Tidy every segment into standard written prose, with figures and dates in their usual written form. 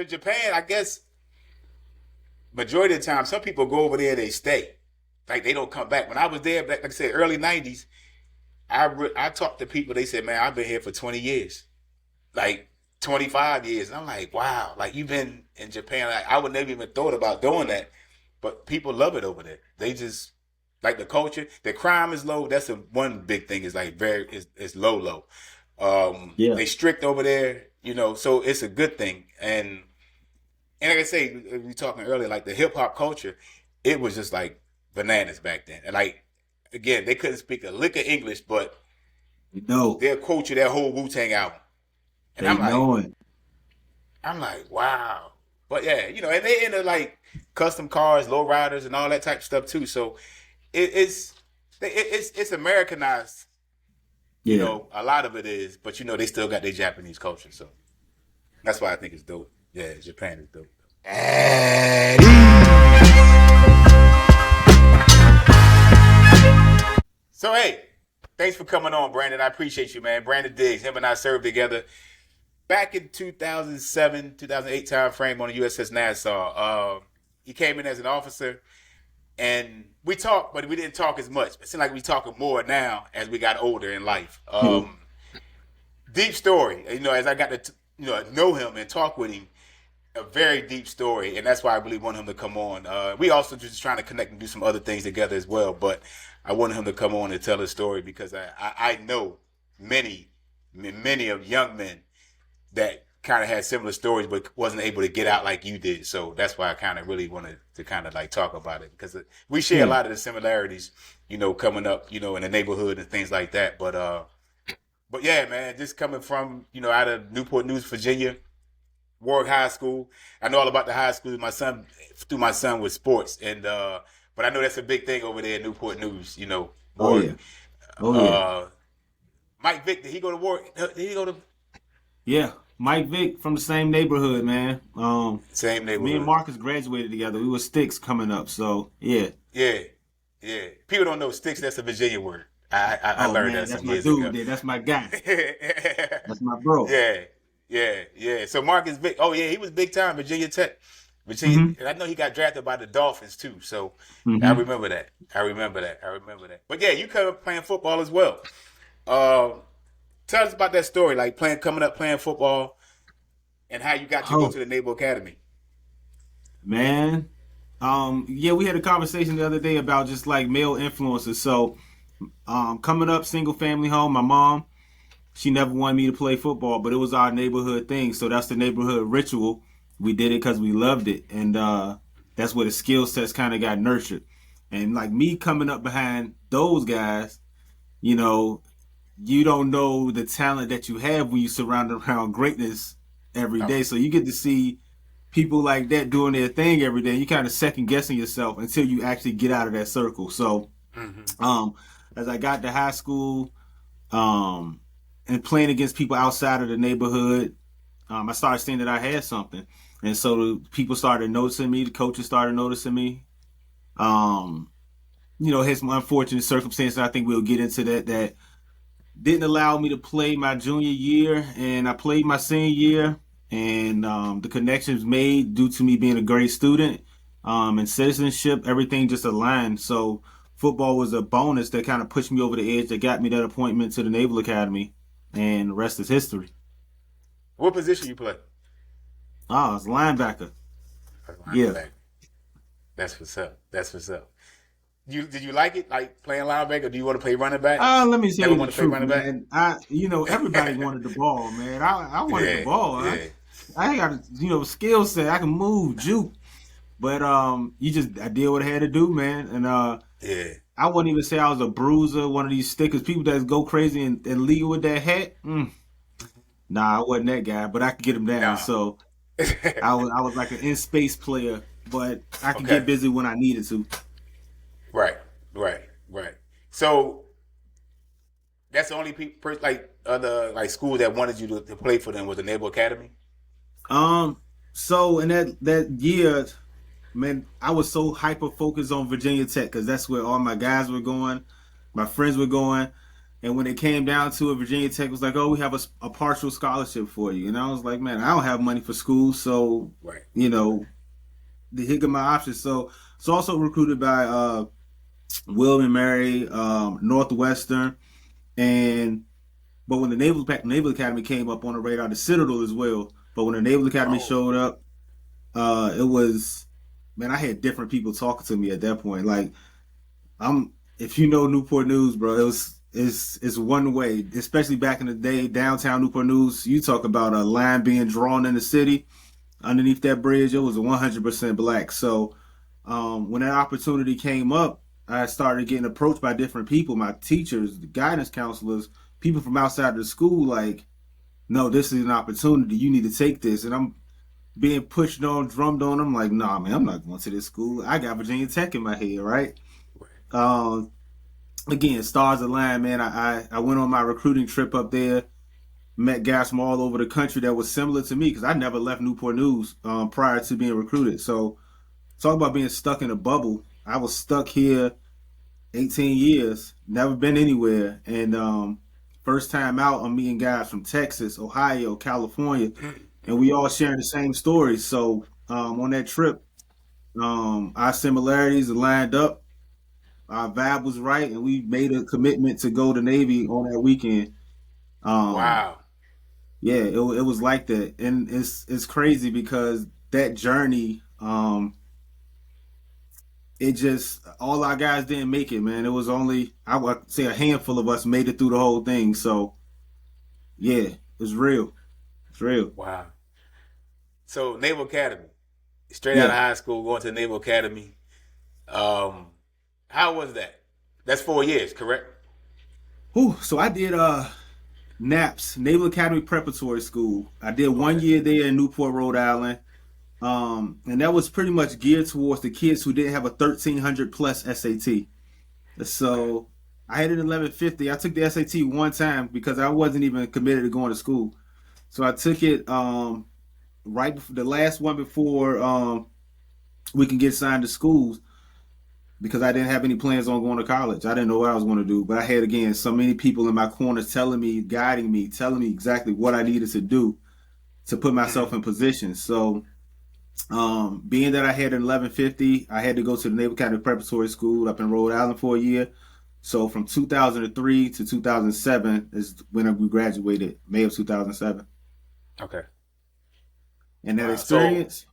Japan, I guess, majority of the time, some people go over there, they stay. Like, they don't come back. When I was there, like I said, early 90s, I talked to people, they said, man, I've been here for 20 years. Like, 25 years. And I'm like, wow, like, you've been in Japan. Like, I would never even thought about doing that. But people love it over there. They just, like the culture. The crime is low. That's one big thing is like it's low. Yeah. They strict over there, so it's a good thing. And like I say, we were talking earlier, like the hip hop culture, it was just like bananas back then. And like, again, they couldn't speak a lick of English, but they'll quote you that whole Wu-Tang album. And I'm like, wow. But yeah, and they into like custom cars, low riders, and all that type of stuff too. So it's Americanized. Yeah. A lot of it is, but they still got their Japanese culture. So that's why I think it's dope. Yeah, Japan is dope. So hey, thanks for coming on, Brandon. I appreciate you, man. Brandon Diggs, him and I served together back in 2007, 2008 time frame on the USS Nassau. He came in as an officer, and we talked, but we didn't talk as much. It seemed like we talking more now as we got older in life. Deep story, as I got to know him and talk with him, a very deep story, and that's why I really want him to come on. We also just trying to connect and do some other things together as well, but I wanted him to come on and tell his story because I know many of young men that kind of had similar stories but wasn't able to get out like you did. So that's why I kind of really wanted to kind of like talk about it because we share a lot of the similarities, coming up, in the neighborhood and things like that. But yeah, man, just coming from, out of Newport News, Virginia, Warwick High School. I know all about the high school. Through my son with sports. And, but I know that's a big thing over there in Newport News, Warwick. Oh, yeah. Mike Vick, did he go to Warwick? Did he go to? Yeah. Mike Vick from the same neighborhood, man. Same neighborhood. Me and Marcus graduated together. We were Sticks coming up, so yeah. Yeah. People don't know Sticks. That's a Virginia word. I learned that some years ago. That's my guy. That's my bro. Yeah. So Marcus Vick. Oh yeah, he was big time Virginia Tech. And I know he got drafted by the Dolphins too. So I remember that. But yeah, you come up playing football as well. Tell us about that story, like coming up playing football, and how you got to go to the Naval Academy. Man, yeah, we had a conversation the other day about just like male influences. So, coming up, single family home, my mom, she never wanted me to play football, but it was our neighborhood thing. So that's the neighborhood ritual. We did it because we loved it, and that's where the skill sets kind of got nurtured. And like me coming up behind those guys, you don't know the talent that you have when you surround around greatness every day. So you get to see people like that doing their thing every day. You kind of second guessing yourself until you actually get out of that circle. So, as I got to high school, and playing against people outside of the neighborhood, I started seeing that I had something. And so the people started noticing me. The coaches started noticing me. Had some unfortunate circumstances. I think we'll get into that didn't allow me to play my junior year, and I played my senior year, and the connections made due to me being a great student and citizenship, everything just aligned. So football was a bonus that kind of pushed me over the edge that got me that appointment to the Naval Academy, and the rest is history. What position you play? Oh, it's linebacker. Yeah. That's what's up. Did you like it, like playing linebacker? Or do you want to play running back? Let me tell you the truth, man. Everybody wanted the ball, man. I wanted the ball. Yeah. I got skill set. I can move, juke, but I did what I had to do, man. And I wouldn't even say I was a bruiser, one of these stickers, people that go crazy and lead with that hat. Nah, I wasn't that guy, but I could get him down. Nah. So I was like an in space player, but I could get busy when I needed to. Right. So that's the only other school that wanted you to play for them was the Naval Academy. So in that year, man, I was so hyper focused on Virginia Tech because that's where all my guys were going, my friends were going. And when it came down to it, Virginia Tech was like, "Oh, we have a partial scholarship for you." And I was like, "Man, I don't have money for school, so Right. you know, here are my options." So it's also recruited by William and Mary, Northwestern, and but when the Naval Academy came up on the radar, the Citadel as well. But when the Naval Academy Oh, showed up, it was, man, I had different people talking to me at that point. Like I'm, if you know Newport News, bro, it's one way. Especially back in the day, downtown Newport News. You talk about a line being drawn in the city underneath that bridge. It was 100% black. So when that opportunity came up, I started getting approached by different people, my teachers, the guidance counselors, people from outside of the school. Like, no, this is an opportunity. You need to take this. And I'm being pushed on, drummed on. I'm like, nah, man, I'm not going to this school. I got Virginia Tech in my head, right? right. Um, Again, stars aligned, man. I went on my recruiting trip up there, met guys from all over the country that was similar to me because I never left Newport News prior to being recruited. So talk about being stuck in a bubble. I was stuck here 18 years, never been anywhere, and first time out, I'm meeting guys from Texas, Ohio, California, and we all sharing the same stories. So on that trip, our similarities lined up, our vibe was right, and we made a commitment to go to Navy on that weekend. Um, Wow. yeah, it was like that, and it's crazy because that journey, it just all our guys didn't make it, man. It was only I would say a handful of us made it through the whole thing. So yeah, it's real. It's real. Wow. So Naval Academy, straight out of Yeah. high school, going to the Naval Academy. Um, how was that? That's 4 years, correct? Whew, so I did NAPS, Naval Academy Preparatory School. I did one Okay. year there in Newport, Rhode Island. And that was pretty much geared towards the kids who didn't have a 1300 plus SAT. Okay. So I had an 1150. I took the SAT one time because I wasn't even committed to going to school. So I took it right before the last one before we can get signed to schools because I didn't have any plans on going to college. I didn't know what I was going to do, but I had again so many people in my corner telling me, guiding me, telling me exactly what I needed to do to put myself Mhm. in position. So being that I had an 1150, I had to go to the Naval Academy Preparatory School up in Rhode Island for a year. So from 2003 to 2007 is when we graduated, May of 2007. Okay. And that Wow. So experience,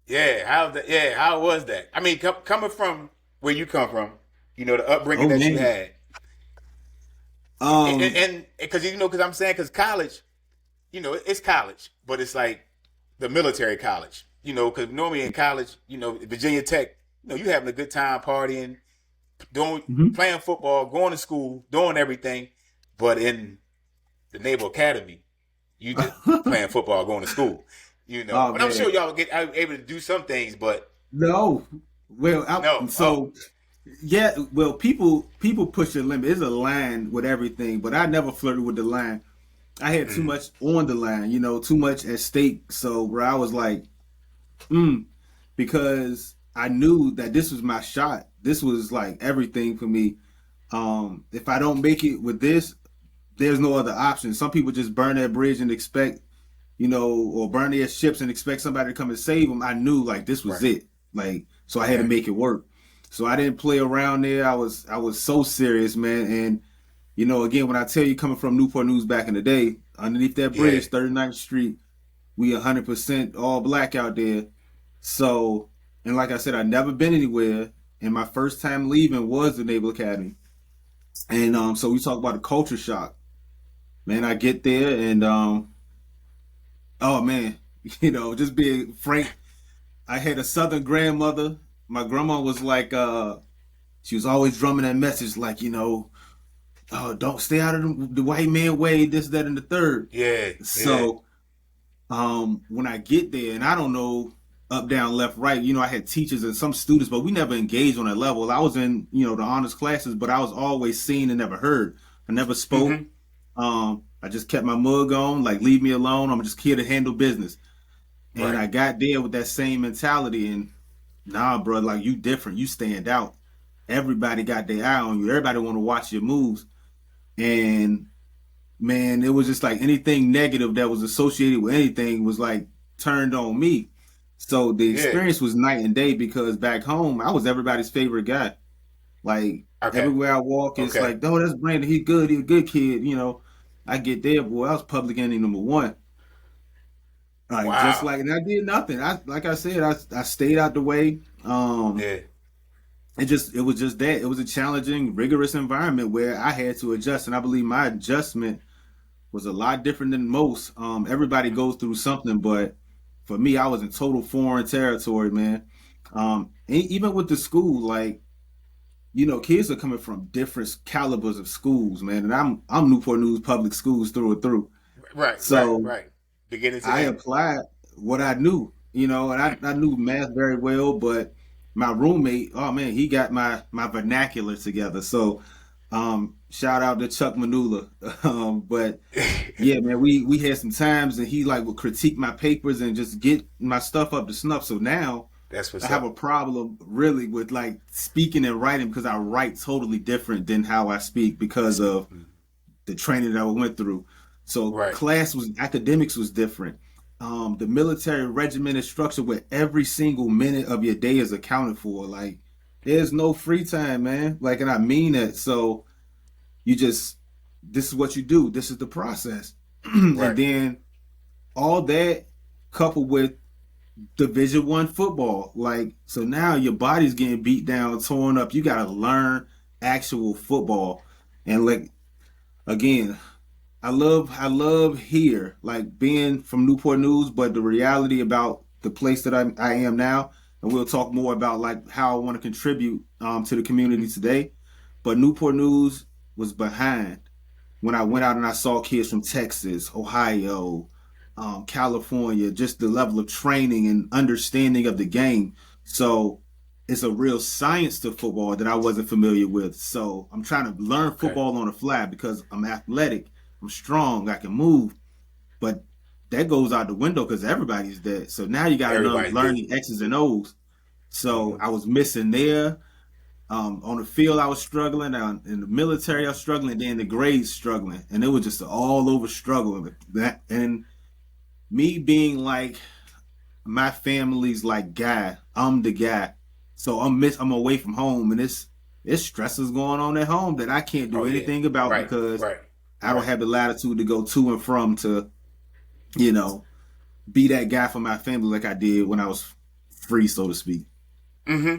yeah, how that? Yeah, how was that? I mean, coming from where you come from, the upbringing oh that you man, had, um, and because because I'm saying because college, it's college, but it's like the military college, because normally in college, Virginia Tech, you having a good time partying, doing mhm. playing football, going to school, doing everything, but in the Naval Academy, you just playing football, going to school, Oh And I'm man, sure y'all get able to do some things, but no. Well, no. Oh, so yeah, well, people push the limit. There's a line with everything, but I never flirted with the line. I had too mm, much on the line, too much at stake. So where I was like, because I knew that this was my shot. This was like everything for me. If I don't make it with this, there's no other option. Some people just burn that bridge and expect, or burn their ships and expect somebody to come and save them. I knew like this was right, it. Like so, I had to okay, make it work. So I didn't play around there. I was so serious, man. And again, when I tell you coming from Newport News back in the day, underneath that yeah, bridge, 39th Street, we 100% all black out there. So, and like I said, I'd never been anywhere. And my first time leaving was the Naval Academy. And so we talk about a culture shock. Man, I get there and oh man, just being frank, I had a southern grandmother. My grandma was like she was always drumming that message like, oh, don't stay out of the white man way, this, that, and the third. yeah, yeah, So when I get there, and I don't know up, down, left, right, I had teachers and some students, but we never engaged on that level. I was in, the honors classes, but I was always seen and never heard. I never spoke. mm-hmm, I just kept my mug on, like leave me alone. I'm just here to handle business. And right, I got there with that same mentality, and nah, bro, like you different, you stand out. Everybody got their eye on you. Everybody want to watch your moves. and man, it was just like anything negative that was associated with anything was like turned on me. So the Yeah. experience was night and day because back home I was everybody's favorite guy. Like Okay. everywhere I walk, it's Okay. like, oh, that's Brandon. He good. He a good kid. You know, I get there, boy. I was public enemy number one. Like just Wow. like, and I did nothing. I like I said, I stayed out the way. Yeah. It was just that it was a challenging, rigorous environment where I had to adjust, and I believe my adjustment was a lot different than most. Everybody goes through something, but for me, I was in total foreign territory, man. Even with the school, like kids are coming from different calibers of schools, man, and I'm Newport News public schools through and through. Right. Right. So Right. Beginning to I end. applied what I knew, and I knew math very well, but my roommate, oh man, he got my vernacular together. So shout out to Chuck Manula. But yeah, man, we had some times and he like would critique my papers and just get my stuff up to snuff. So now That's I what's have a up. problem really with like speaking and writing because I write totally different than how I speak because of the training that I went through. So Right. academics was different. The military regimented structure where every single minute of your day is accounted for. Like there's no free time, man. Like, and I mean that. So you just this is what you do. This is the process, and Right. then all that coupled with Division 1 football. Like so now your body's getting beat down, torn up. You got to learn actual football, and like again, I love here, like being from Newport News, but the reality about the place that I am now, and we'll talk more about like how I want to contribute to the community today. But Newport News was behind when I went out and I saw kids from Texas, Ohio, California, just the level of training and understanding of the game. So it's a real science to football that I wasn't familiar with. So I'm trying to learn Okay. football on the fly because I'm athletic, I'm strong, I can move, but that goes out the window because everybody's dead. So now you got to learn, Everybody's learn dead. the X's and O's. So Hmm. I was missing there. On the field, I was struggling. In the military, I was struggling. Then the grades, struggling, and it was just an all over struggle. That and me being like my family's like guy, I'm the guy. So I'm away from home, and it's stresses going on at home that I can't Oh do yeah. anything about Right. because Right. I don't Right. have the latitude to go to and from to you know be that guy for my family like I did when I was free, so to speak. Hmm.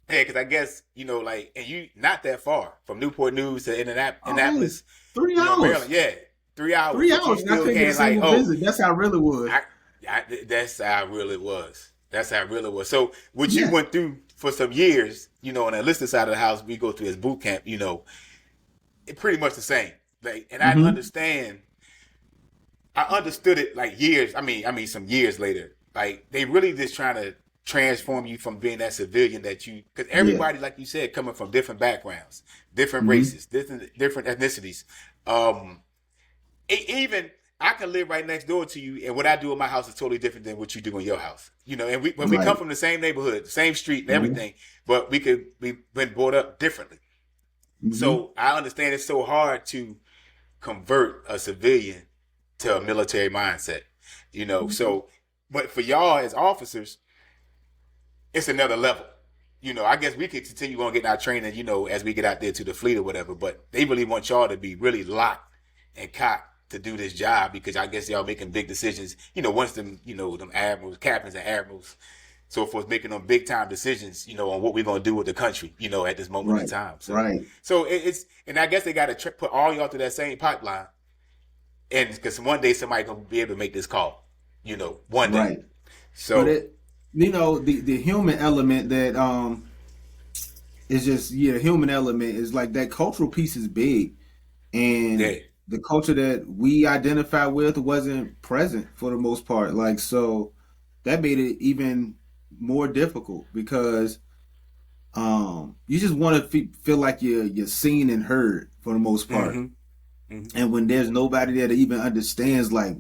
Yeah, because I guess like, and you not that far from Newport News to Oh man, Indianapolis, 3 hours. Maryland. Yeah, 3 hours, Three but you hours and I still couldn't get a can't like, single oh, visit. That's how it really was. I, that's how it really was. That's how it really was. So what you Yeah. went through for some years, on the enlisted side of the house, we go through as boot camp. It pretty much the same. Like, and I Mm-hmm. understand. I understood it like years. I mean, some years later. Like they really just trying to transform you from being that civilian that you, because Yeah. everybody, like you said, coming from different backgrounds, different Mm-hmm. races, different ethnicities. Um, even I can live right next door to you, and what I do in my house is totally different than what you do in your house. And when we come Right. from the same neighborhood, the same street, and Mm-hmm. everything, but we've been brought up differently. Mm-hmm. So I understand it's so hard to convert a civilian to a military mindset. Mm-hmm. So but for y'all as officers, it's another level. I guess we could continue on getting our training, as we get out there to the fleet or whatever, but they really want y'all to be really locked and cocked to do this job because I guess y'all making big decisions, once them admirals, captains and admirals, so forth, making them big time decisions, on what we're gonna do with the country, at this moment in Right. time. So Right. so it's and I guess they gotta put all y'all through that same pipeline, and because one day somebody gonna be able to make this call, one day. Right. But So the human element that is just the human element is like that cultural piece is big, yeah, and the culture that we identify with wasn't present for the most part. Like so, that made it even more difficult because you just want to feel like you're seen and heard for the most part. mm-hmm, mm-hmm. And when there's nobody there that even understands like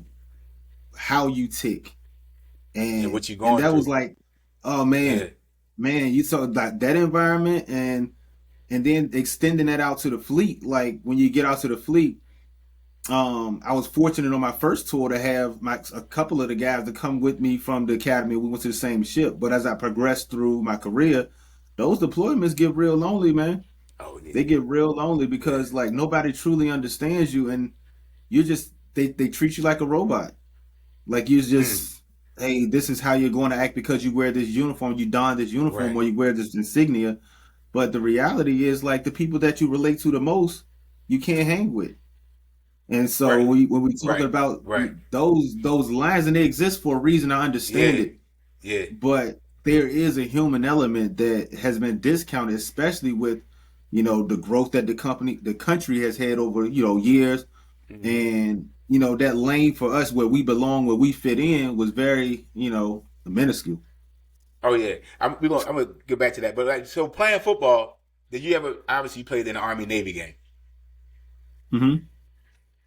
how you tick, And and what you and going that was through? like, oh Yeah, man, you saw that environment, and and then extending that out to the fleet. Like when you get out to the fleet, I was fortunate on my first tour to have a couple of the guys to come with me from the academy. We went to the same ship, but as I progressed through my career, those deployments get real lonely, man. Oh yeah, They get real lonely yeah. because like nobody truly understands you, and you just they treat you like a robot. Like you Mm, just, hey, this is how you're going to act because you wear this uniform, you don this uniform, right, or you wear this insignia. But the reality is, like the people that you relate to the most, you can't hang with. And so right, when we talking right, about right. those lines, and they exist for a reason, I understand Yeah, it. yeah. But there is a human element that has been discounted, especially with the growth that the country has had over years, Hmm. and that lane for us where we belong, where we fit in, was very minuscule. Oh yeah, I'm gonna get back to that. But like, so playing football, did you ever? Obviously, you played in the Army Navy game. Hmm.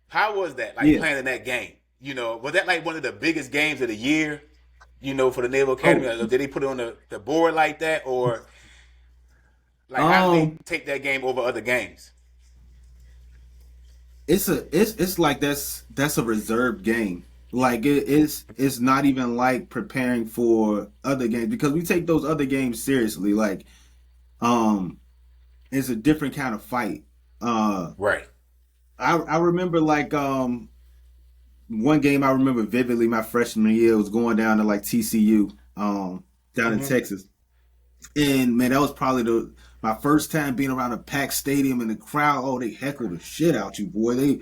How was that? Like Yeah. playing in that game? Was that like one of the biggest games of the year? For the Naval Academy, Oh. or did they put it on the board like that, or like how did they Um. take that game over other games? It's like that's a reserved game. Like it's not even like preparing for other games because we take those other games seriously. Like um, it's a different kind of fight. Uh, Right. I remember like one game I remember vividly my freshman year was going down to like TCU down in Hmm. Texas, and man, that was probably the my first time being around a packed stadium and the crowd. Oh, they heckled the shit out you, boy. They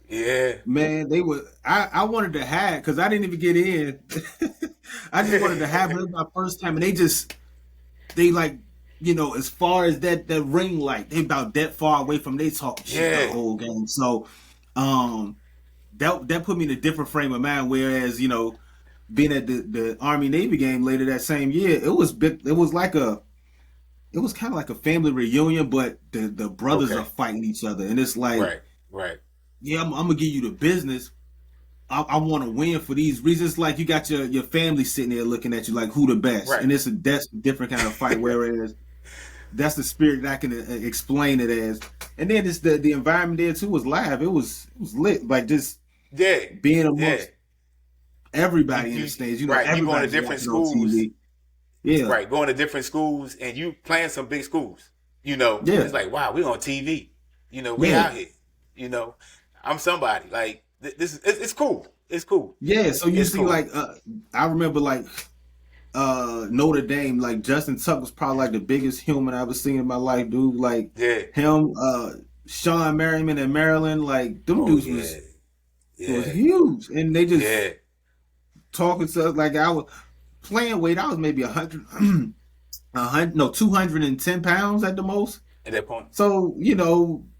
Yeah. Man, they were. I wanted to hide because I didn't even get in. I just wanted to have it. It was my first time, and they like as far as that ring light, they about that far away from they talking shit the Yeah. whole game. So, um, that put me in a different frame of mind. Whereas being at the Army Navy game later that same year, it was big. It was kind of like a family reunion, but the brothers are Okay. fighting each other, and it's like, Right. Right. yeah, I'm gonna give you the business. I want to win for these reasons. Like you got your family sitting there looking at you like who the best, Right. and that's a different kind of fight. Whereas that's the spirit that I can explain it as. And then it's the environment there too was live. It was lit. Like just Yeah. being Yeah. amongst everybody in the stands. Right. You going to Everybody's different watching on schools. TV. Yeah, Right. Going to different schools and you playing some big schools. yeah, It's like wow, we on TV. We yeah, out here. You know, I'm somebody. Like this is it's cool. It's cool. yeah. So you It's see, cool. like I remember like Notre Dame, like Justin Tuck was probably like the biggest human I ever seen in my life, dude. Like Yeah. him, Sean Merriman in Maryland, like them Oh dudes yeah. was Yeah. huge, and they just Yeah. talking to us like I was playing weight. I was maybe 100, 100, no, 210 pounds at the most. At that point. So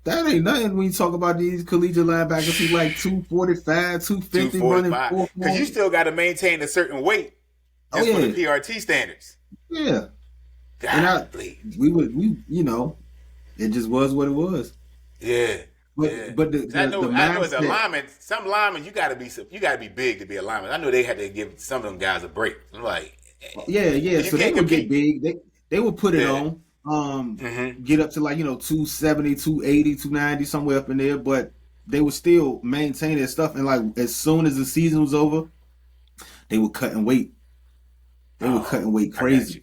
that ain't nothing when you talk about these collegiate linebackers who like 245, 250 running 245. Because you 4.0. still got to maintain a certain weight Oh just for the yeah, PRT standards. yeah. And Golly. we it just was what it was. Yeah. But Yeah. but 'Cause I know as a mindset, lineman, some linemen you gotta be big to be a lineman. I know they had to give some of them guys a break. I'm like, yeah, yeah. you So they can't would get compete. big. They would put it Yeah. on. Hmm. Get up to like 270, 280, 290, somewhere up in there. But they would still maintain their stuff. And like as soon as the season was over, they were cutting weight. They were Oh, cutting weight I got crazy. you.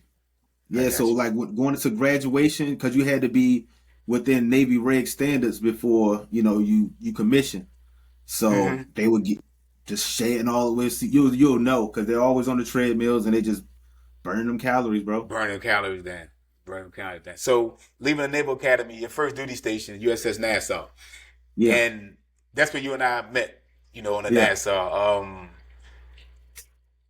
I Yeah. So got you. like going into graduation because you had to be within Navy reg standards before you commission. So Hmm. they would get just shedding all the way. See, you'll know because they're always on the treadmills and they just burning them calories, bro. Burning calories down. Burning calories down. So leaving the Naval Academy, your first duty station, USS Nassau. Yeah, And that's when you and I met, on the yeah. Nassau.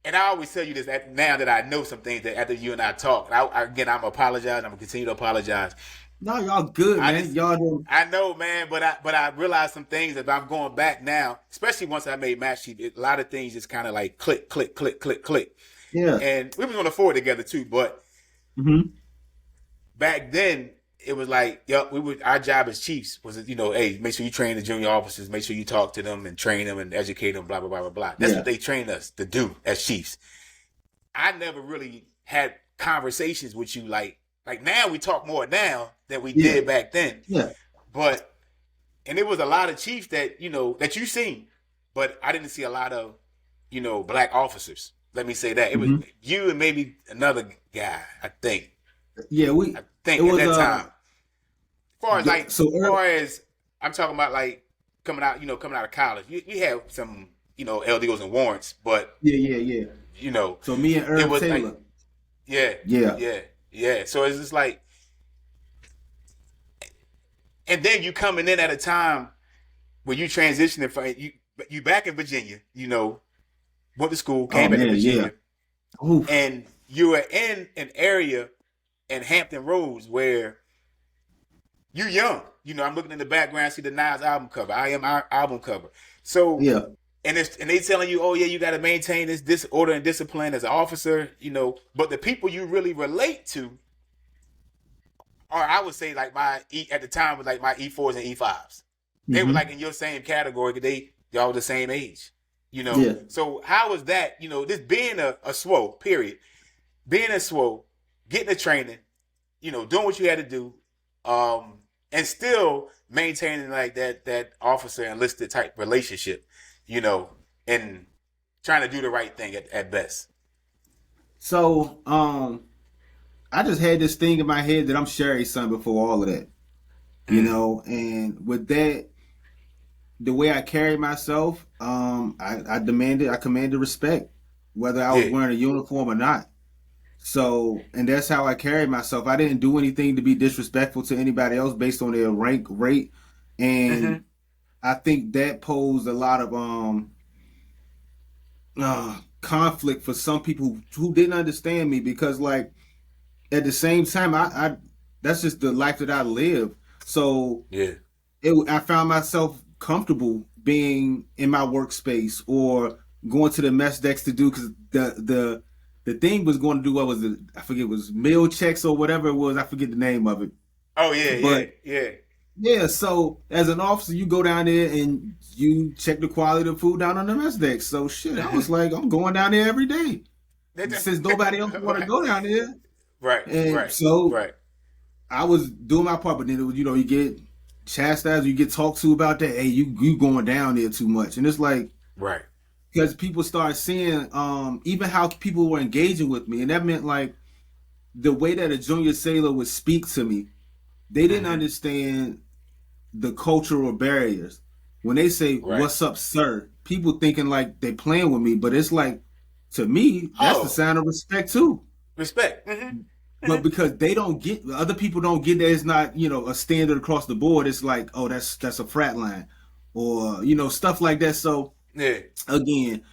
And I always tell you this now that I know some things that after you and I talk. Again, I'm apologize. I'm gonna continue to apologize. No, y'all good, I man. just Y'all do. I know, man, but I realized some things that I'm going back now, especially once I made Match Sheet. A lot of things just kind of like click, click, click, click, click. Yeah. And we was on the floor together too, but Hmm. back then it was like, yep, our job as chiefs was, hey, make sure you train the junior officers, make sure you talk to them and train them and educate them, blah blah blah blah blah. That's Yeah. what they trained us to do as chiefs. I never really had conversations with you like Like now we talk more now than we Yeah. did back then. Yeah. But and it was a lot of chiefs that that you seen, but I didn't see a lot of black officers. Let me say that it was Hmm. you and maybe another guy. I think. Yeah. I It think at was that time. so Far as I'm talking about, like coming out of college, you have some LDOs and warrants, but yeah. you know, So me and it Herb was like Taylor. yeah, Yeah. yeah, yeah. So it's just like, and then you coming in at a time where you transitioning from you back in Virginia, went to school, Oh came back to man, yeah. Virginia, Oof. and you were in an area in Hampton Roads where you young. I'm looking in the background, see the Nas album cover. I am our album cover. So Yeah. and they telling you, oh yeah, you got to maintain this order and discipline as an officer, But the people you really relate to, or I would say like at the time was like my E4s and E5s. They were like Hmm. in your same category because y'all the same age, Yeah. So how was that? This being a SWO, period, being a SWO, getting the training, doing what you had to do, and still maintaining like that officer enlisted type relationship, and trying to do the right thing at best. So I just had this thing in my head that I'm Sherry's son before all of that. Mm. And with that, the way I carried myself, I commanded respect, whether I was Yeah. wearing a uniform or not. So, and that's how I carried myself. I didn't do anything to be disrespectful to anybody else based on their rank, rate, Mm-hmm. and I think that posed a lot of conflict for some people who didn't understand me because, like, at the same time, I that's just the life that I live. So Yeah. I found myself comfortable being in my workspace or going to the mess decks to do because the thing was going to do what was it? I forget it was meal checks or whatever it was. I forget the name of it. Oh yeah, But yeah, yeah. yeah, so as an officer, you go down there and you check the quality of the food down on the mess deck. So shit, I was Mm-hmm. like, I'm going down there every day since nobody else want to Right, go down there, right, and right, so right, I was doing my part. But then it was, you get chastised, you get talked to about that. Hey, you going down there too much, and it's like right. because people start seeing even how people were engaging with me, and that meant like the way that a junior sailor would speak to me. They didn't Mm-hmm. understand the cultural barriers. When they say Right. "What's up, sir?" people thinking like they playing with me, but it's like to me that's the Oh, sign of respect too. respect. Mm-hmm. But Mm-hmm. because they don't get other people don't get that it's not a standard across the board. It's like oh that's a frat line, or stuff like that. So Yeah. again,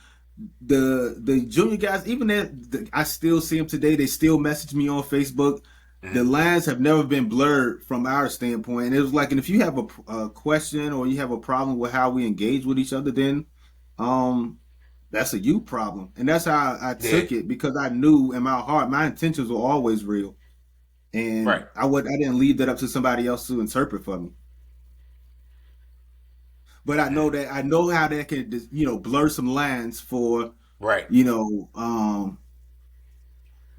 the junior guys, even that I still see them today. They still message me on Facebook. The Mm-hmm. lines have never been blurred from our standpoint. And it was like, and if you have a question or you have a problem with how we engage with each other, then um, that's a you problem. And that's how I Yeah. took it because I knew in my heart my intentions were always real, Right. and I didn't leave that up to somebody else to interpret for me. But Mm-hmm. I know how that can blur some lines for Right. you know um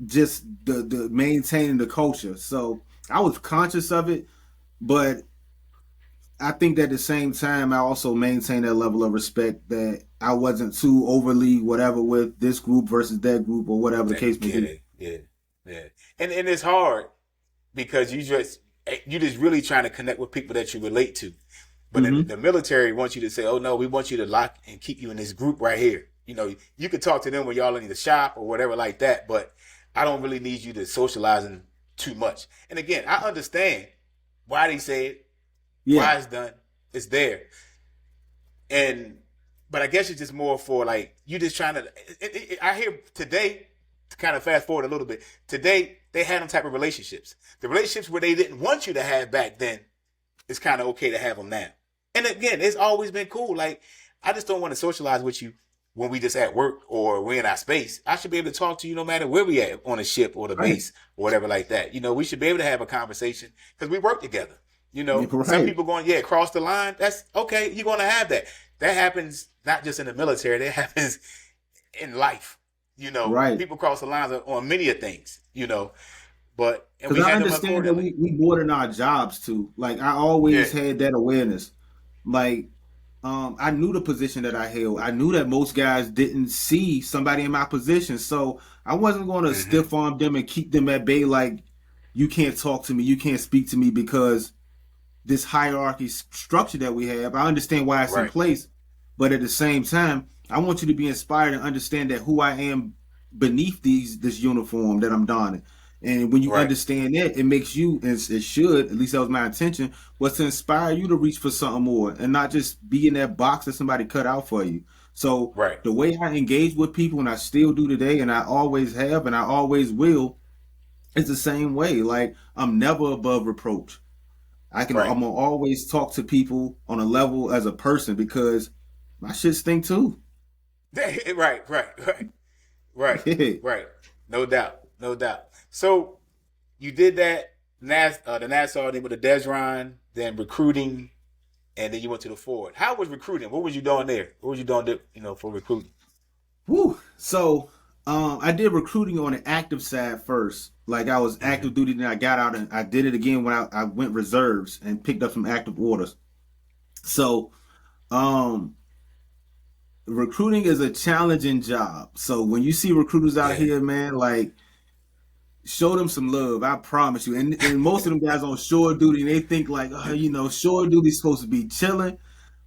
just the maintaining the culture. So I was conscious of it, but I think that at the same time I also maintained that level of respect that I wasn't too overly whatever with this group versus that group or whatever the I case may get be. it. Yeah. Yeah. And it's hard because you just really trying to connect with people that you relate to. But Hmm. the military wants you to say, "Oh no, we want you to lock and keep you in this group right here." You could talk to them when y'all in the shop or whatever like that. But I don't really need you to socializing too much. And again, I understand why they say it, Yeah, why it's done. It's there, and but I guess it's just more for like you just trying to. I hear today to kind of fast forward a little bit. Today they had them type of relationships. The relationships where they didn't want you to have back then, it's kind of okay to have them now. And again, it's always been cool. Like, I just don't want to socialize with you when we just at work or we're in our space. I should be able to talk to you no matter where we at on the ship or the right, base or whatever like that. We should be able to have a conversation because we work together. yeah, Some right, people going, yeah, cross the line. That's okay. You're going to have that. That happens not just in the military. That happens in life. right. People cross the lines on many of things. but and Because we I handle them understand that accordingly. we more than our jobs too. Like I Yeah. always had that awareness. Like I knew the position that I held. I knew that most guys didn't see somebody in my position, so I wasn't going to Hmm. stiff arm them and keep them at bay. Like you can't talk to me, you can't speak to me because this hierarchy structure that we have. I understand why it's in Right. place, but at the same time, I want you to be inspired and understand that who I am beneath this uniform that I'm donning. And when you Right. understand that, it makes you, and it should, at least that was my intention, was to inspire you to reach for something more and not just be in that box that somebody cut out for you. So Right. the way I engage with people, and I still do today, and I always have, and I always will, is the same way. Like I'm never above reproach. Right. I'm gonna always talk to people on a level as a person because my shit stink too. Right. Right. Right. Right. Right. No doubt. No doubt. So you did that the Nassau, then with the Desron, then recruiting, and then you went to the Ford. How was recruiting? What was you doing there? What was you doing, for recruiting? Woo. So I did recruiting on the active side first. Like I was Mm-hmm. active duty, then I got out and I did it again when I went reserves and picked up some active orders. So um recruiting is a challenging job. So when you see recruiters out Yeah. here, man, like show them some love. I promise you. And most of them guys on shore duty, and they think like, shore duty's supposed to be chilling.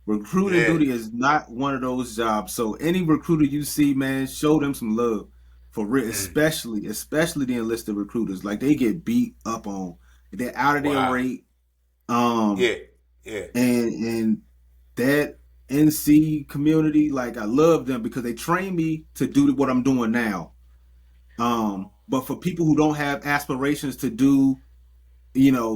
Recruiting Yeah. duty is not one of those jobs. So any recruiter you see, man, show them some love for real. Mm. Especially the enlisted recruiters. Like they get beat up on. They're out of their Wow. rate. Um, Yeah. Yeah. and that NC community, like I love them because they train me to do what I'm doing now. But for people who don't have aspirations to do,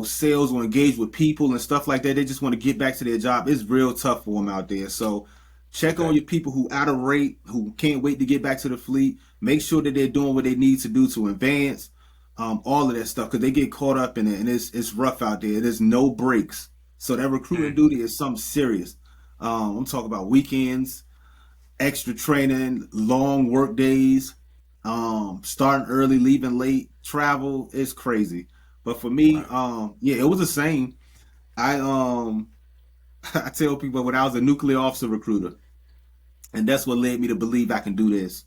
sales or engage with people and stuff like that, they just want to get back to their job. It's real tough for them out there. So check on Okay. your people who out of rate, who can't wait to get back to the fleet. Make sure that they're doing what they need to do to advance. All of that stuff because they get caught up in it and it's rough out there. There's no breaks. So that recruiting Mm. duty is something serious. I'm talking about weekends, extra training, long work days, starting early, leaving late, travel is crazy. But for me, Wow. yeah, it was the same. I I tell people when I was a nuclear officer recruiter, and that's what led me to believe I can do this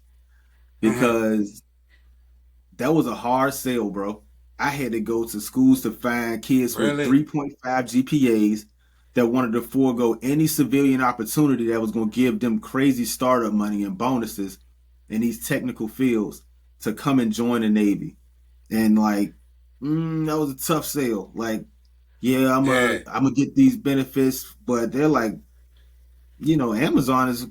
Mm-hmm. because that was a hard sell, bro. I had to go to schools to find kids with Really? 3.5 GPAs that wanted to forego any civilian opportunity that was going to give them crazy startup money and bonuses in these technical fields to come and join the Navy. And like, that was a tough sale. Like, yeah, Yeah. I'm gonna get these benefits, but they're like, Amazon is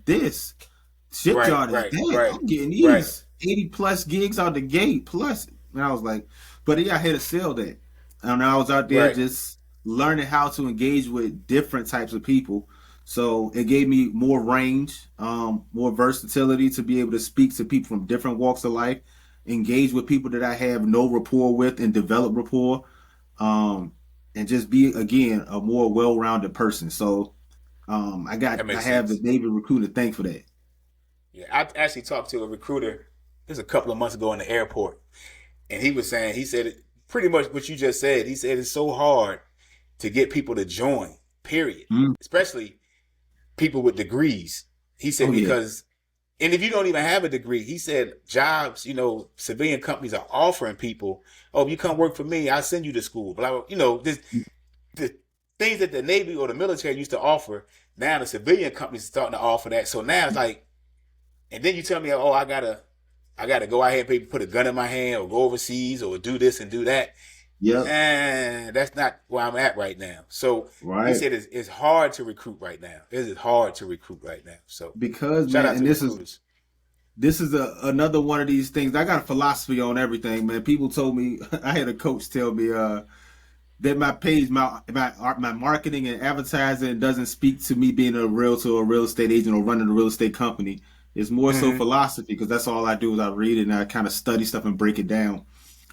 this. Right. Shipyard is Right. that. Right. I'm getting Right. these 80 plus gigs out the gate plus. And I was like, but yeah, I had to sell that. And I was out there Right. just learning how to engage with different types of people. So it gave me more range, more versatility to be able to speak to people from different walks of life, engage with people that I have no rapport with and develop rapport, um, and just be again a more well-rounded person. So That I makes have the sense. Navy recruiter to thank for that. Yeah. I actually talked to a recruiter this a couple of months ago in the airport, and he said pretty much what you just said. He said it's so hard to get people to join. Period. Mm. Especially people with degrees. He said Oh yeah. because and if you don't even have a degree, he said jobs, civilian companies are offering people, oh, if you come work for me, I'll send you to school. Blah, blah, the things that the Navy or the military used to offer, now the civilian companies are starting to offer that. So now it's like, and then you tell me, oh, I gotta go out here and maybe put a gun in my hand or go overseas or do this and do that. Yep. That's not where I'm at right now. So he Right. said it's hard to recruit right now. It is hard to recruit right now. So Because shout man, out to and recruiters. this is another one of these things. I got a philosophy on everything, man. People told me I had a coach tell me that my page, my marketing and advertising doesn't speak to me being a realtor or real estate agent or running a real estate company. It's more so Mm-hmm. philosophy because that's all I do is I read it and I kind of study stuff and break it down.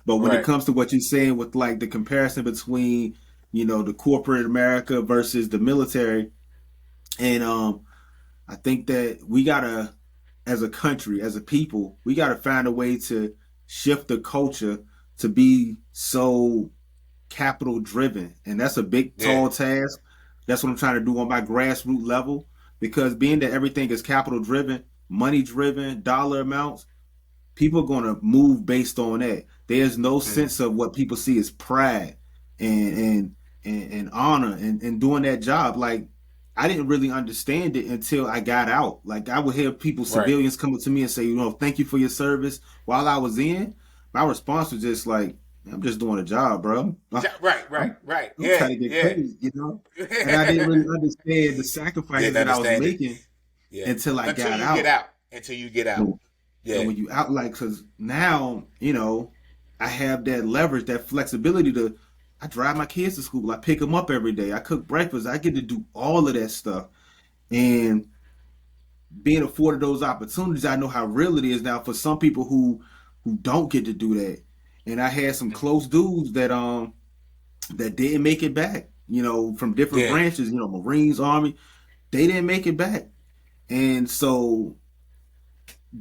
But when it Right. comes to what you're saying with like the comparison between, the corporate America versus the military, and I think that we gotta, as a country, as a people, we gotta find a way to shift the culture to be so capital driven, and that's a big Yeah. tall task. That's what I'm trying to do on my grassroots level, because being that everything is capital driven, money driven, dollar amounts, people are going to move based on that. There's no Mm. sense of what people see as pride and and honor and doing that job. Like, I didn't really understand it until I got out. Like, I would hear people, Right. civilians, coming to me and say, thank you for your service. While I was in, my response was just like, I'm just doing a job, bro. Right. I'm, Right. Right. I'm Yeah. trying to get Yeah. paid. And I didn't really understand the Didn't sacrifices that I was understand it. making Yeah. until I Until got you get out. out. Until you get out. And Yeah. when you out, like, because now, I have that leverage, that flexibility to, I drive my kids to school. I pick them up every day. I cook breakfast. I get to do all of that stuff. And being afforded those opportunities, I know how real it is now for some people who don't get to do that. And I had some Mhm. close dudes that didn't make it back, from different Yeah. branches, Marines, Army, they didn't make it back. And so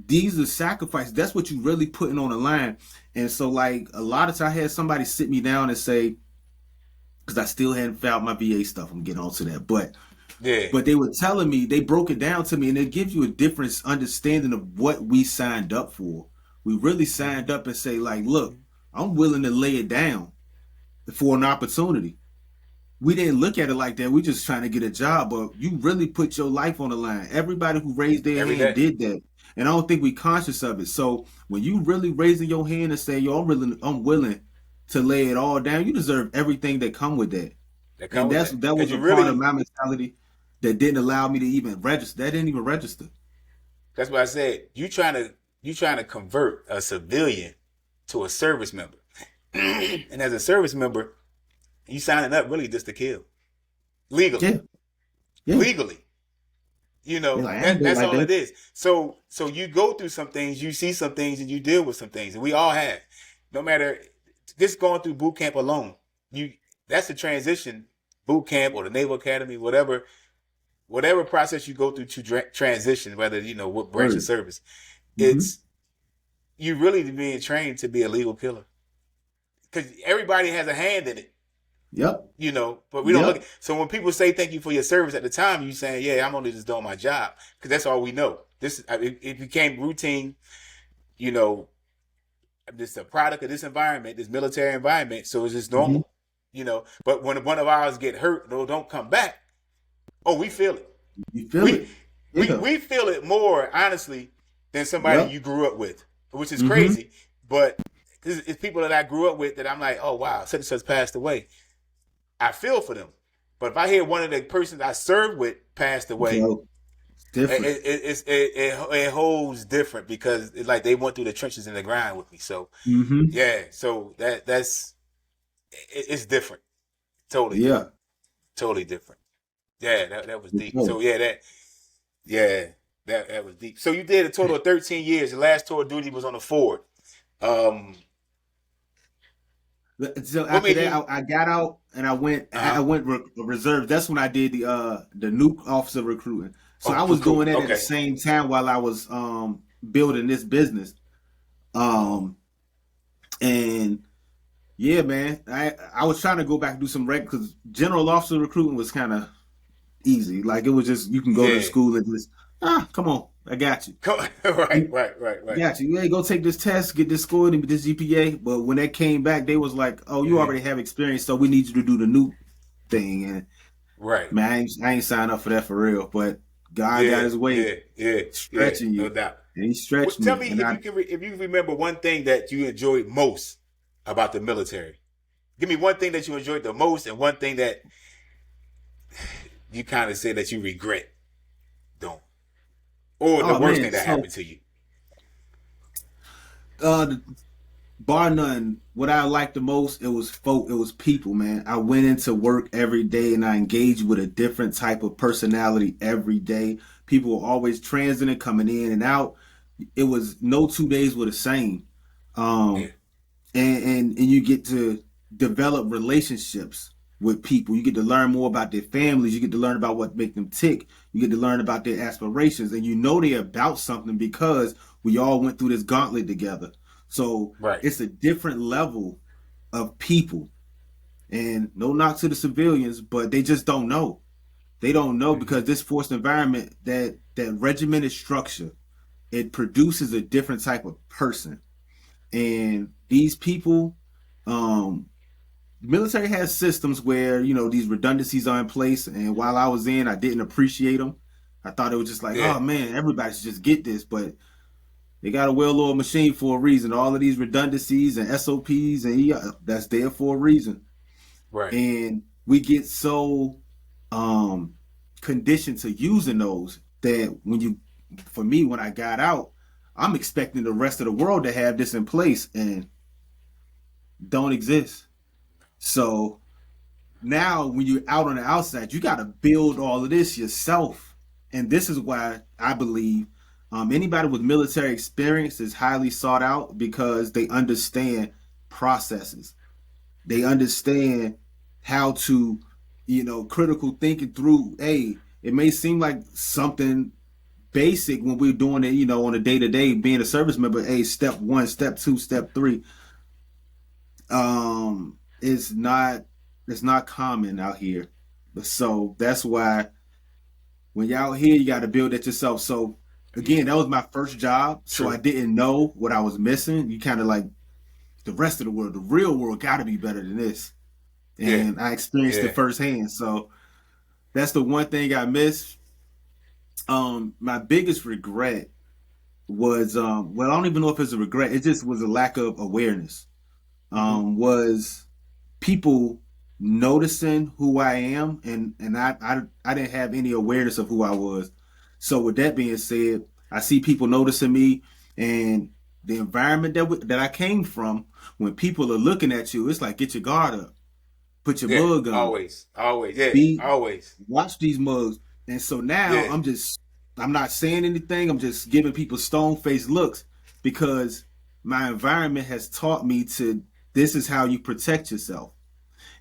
these are sacrifices. That's what you really putting on the line. And so, like, a lot of times I had somebody sit me down and say, because I still hadn't filed my VA stuff. I'm getting onto that. Yeah. But they were telling me, they broke it down to me, and it gives you a different understanding of what we signed up for. We really signed up and say, like, look, I'm willing to lay it down for an opportunity. We didn't look at it like that. We just trying to get a job, but you really put your life on the line. Everybody who raised their Every hand day. did that, and I don't think we conscious of it. So when you really raising your hand and say, "Yo, I'm willing to lay it all down," you deserve everything that come with that. That come And with that that. Because was a you part of really, my mentality that didn't allow me to even register. That didn't even register. that's what I said. You trying to convert a civilian to a service member. And as a service member, you signing up really just to kill. Legally. Yeah, yeah. Legally. They're like, I ain't That do it that's like all that. it is. So you go through some things, you see some things, and you deal with some things, and we all have. No matter just going through boot camp alone, you that's the transition, boot camp or the Naval Academy, whatever process you go through to transition, whether what branch of Word. service, Mm-hmm. it's you really being trained to be a legal killer because everybody has a hand in it. Yep. But we don't look. Yep. So when people say thank you for your service at the time, you saying, yeah, I'm only just doing my job because that's all we know. It became routine. You know, this is a product of this environment, this military environment. So it's just Mm-hmm. normal. But when one of ours get hurt or don't come back, oh, we feel it. You feel We it. we Yeah. we feel it more honestly than somebody Yep. you grew up with, which is Mm-hmm. crazy. But it's people that I grew up with that I'm like, oh wow, such and such passed away. I feel for them. But if I hear one of the persons I served with passed away, Yo, it's different. it holds different because it's like they went through the trenches in the grind with me. So Mm-hmm. yeah, so it's different, totally Yeah. different, totally different. Yeah, that was For deep. sure. So yeah that was deep. So you did a total of 13 years. The last tour of duty was on the Ford. Um, So what after made that, you? I got out and I went. Uh huh. I went reserve. That's when I did the nuke officer recruiting. So I Oh, was doing recruiting. that at the Okay. same time while I was building this business. Um and yeah, man, I was trying to go back and do some rec because general officer recruiting was kind of easy. Like, it was just, you can go to the Yeah. school and just, come on, I got you. Right. Right. Right. Right. Got you. Hey, go take this test, get this score, and this GPA. But when that came back, they was like, "Oh, you Hmm. already have experience, so we need you to do the new thing." And Right. man, I ain't signed up for that for real. But God got Yeah. His way, Yeah. Yeah. Yeah. stretching No you, doubt. and He stretched Tell me. me And if I, if you remember one thing that you enjoyed most about the military. Give me one thing that you enjoyed the most, and one thing that you kind of say that you regret doing, or the oh worst man, thing that so happened to you. uh, bar none, what I liked the most, it was people, man. I went into work every day and I engaged with a different type of personality every day. People were always transiting, coming in and out. It was no 2 days were the same. Yeah. Um, and you get to develop relationships with people. You get to learn more about their families. You get to learn about what make them tick. You get to learn about their aspirations, and they're about something because we all went through this gauntlet together. So Right. it's a different level of people. And no knock to the civilians, but they just don't know. They don't know Mm-hmm. because this forced environment, that regimented structure, it produces a different type of person. And these people, um, military has systems where these redundancies are in place. And while I was in, I didn't appreciate them. I thought it was just like, Yeah. oh man, everybody should just get this, but they got a well-oiled machine for a reason. All of these redundancies and SOPs and that's there for a reason. Right. And we get so um conditioned to using those that for me, when I got out, I'm expecting the rest of the world to have this in place and don't exist. So now when you're out on the outside, you got to build all of this yourself. And this is why I believe anybody with military experience is highly sought out because they understand processes. They understand how to, critical thinking through. Hey, it may seem like something basic when we're doing it, on a day to day, being a service member. Hey, step one, step two, step three. It's not common out here. So that's why when you're out here, you got to build it yourself. So again, that was my first job, so I True. didn't know what I was missing. You kind of like the rest of the world, the real world, got to be better than this, Yeah. and I experienced it Yeah. firsthand. So that's the one thing I miss. My biggest regret was well, I don't even know if it's a regret. It just was a lack of awareness. Mm-hmm. Was people noticing who I am, and I didn't have any awareness of who I was. So with that being said, I see people noticing me, and the environment that I came from. When people are looking at you, it's like get your guard up, put your Yeah. mug on, Always. Always. Yeah. be Always. watch these mugs. And so now Yeah. I'm not saying anything. I'm just giving people stone faced looks because my environment has taught me to this is how you protect yourself.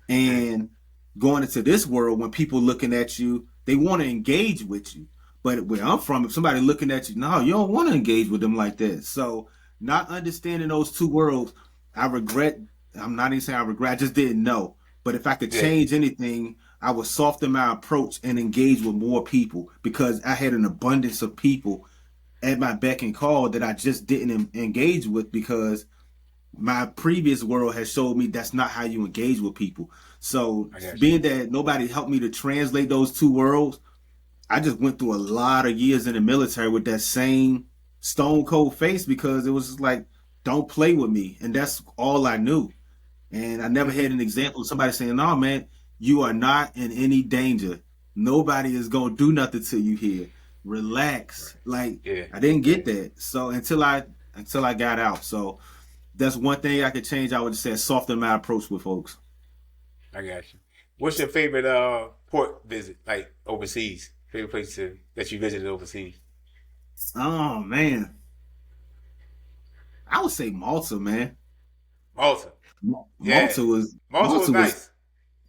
Mm-hmm. And going into this world, when people looking at you, they want to engage with you. But where I'm from, if somebody looking at you, no, you don't want to engage with them like that. So not understanding those two worlds, I regret. I'm not even saying I regret. I just didn't know. But if I could Yeah. change anything, I would soften my approach and engage with more people because I had an abundance of people at my beck and call that I just didn't engage with because my previous world has showed me that's not how you engage with people. So I got you. being that nobody helped me to translate those two worlds, I just went through a lot of years in the military with that same stone cold face because it was just like, don't play with me. And that's all I knew. And I never Mm-hmm. had an example of somebody saying, no, man, you are not in any danger. Nobody is going to do nothing to you here. Right. Relax. Like, Yeah. I didn't Yeah. get that. So until I got out. So that's one thing I could change. I would just say soften my approach with folks. I got you. What's your favorite port visit, like overseas? Favorite place that you visited overseas? Oh man, I would say Malta, man. Malta. Yeah. Malta was Malta was Malta was nice.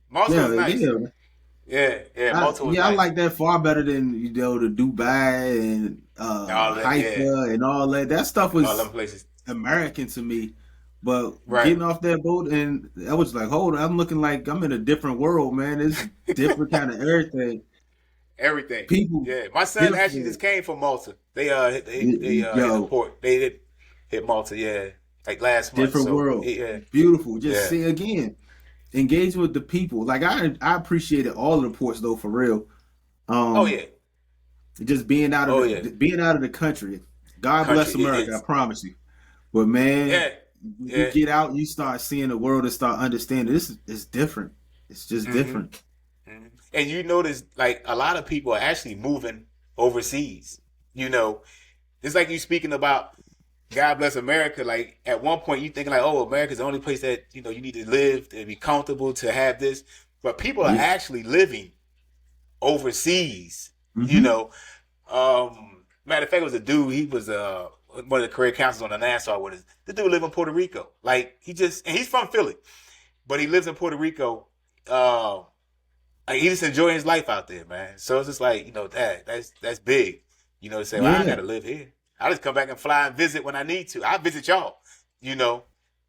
Malta was yeah, nice. yeah. Yeah. Yeah. I, Malta was yeah, I nice. like that far better than the Dubai and All that. Yeah. Haifa and all that. That stuff All them was places. American to me. But Right. getting off that boat and I was like, hold on, I'm looking like I'm in a different world, man. It's different kind of everything. Everything. People Yeah. My son actually just different. came from Malta. They hit the Yo, port. They hit Malta. Yeah. Like last month. different So world. yeah. Beautiful. Just Yeah. see again. Engage with the people. Like I appreciated all the reports though for real. Oh Um yeah. just Oh yeah. being out of the country. God Country. bless America, I It's promise you. But man, yeah. when you Yeah. get out, you start seeing the world and start understanding this is different. It's just Mm-hmm. different. And you notice like a lot of people are actually moving overseas. You know, it's like you speaking about God bless America. Like at one point you thinking like, oh, America's the only place that, you need to live and be comfortable to have this. But people are Yeah. actually living overseas. You Mm-hmm. know, matter of fact, it was a dude. He was one of the career counselors on the Nassau with us. The dude live in Puerto Rico. Like and he's from Philly, but he lives in Puerto Rico. Uh, like, he just enjoying his life out there, man. So it's just like that's big. To say, well, I Yeah. gotta live here. I just come back and fly and visit when I need to. I visit y'all. you know,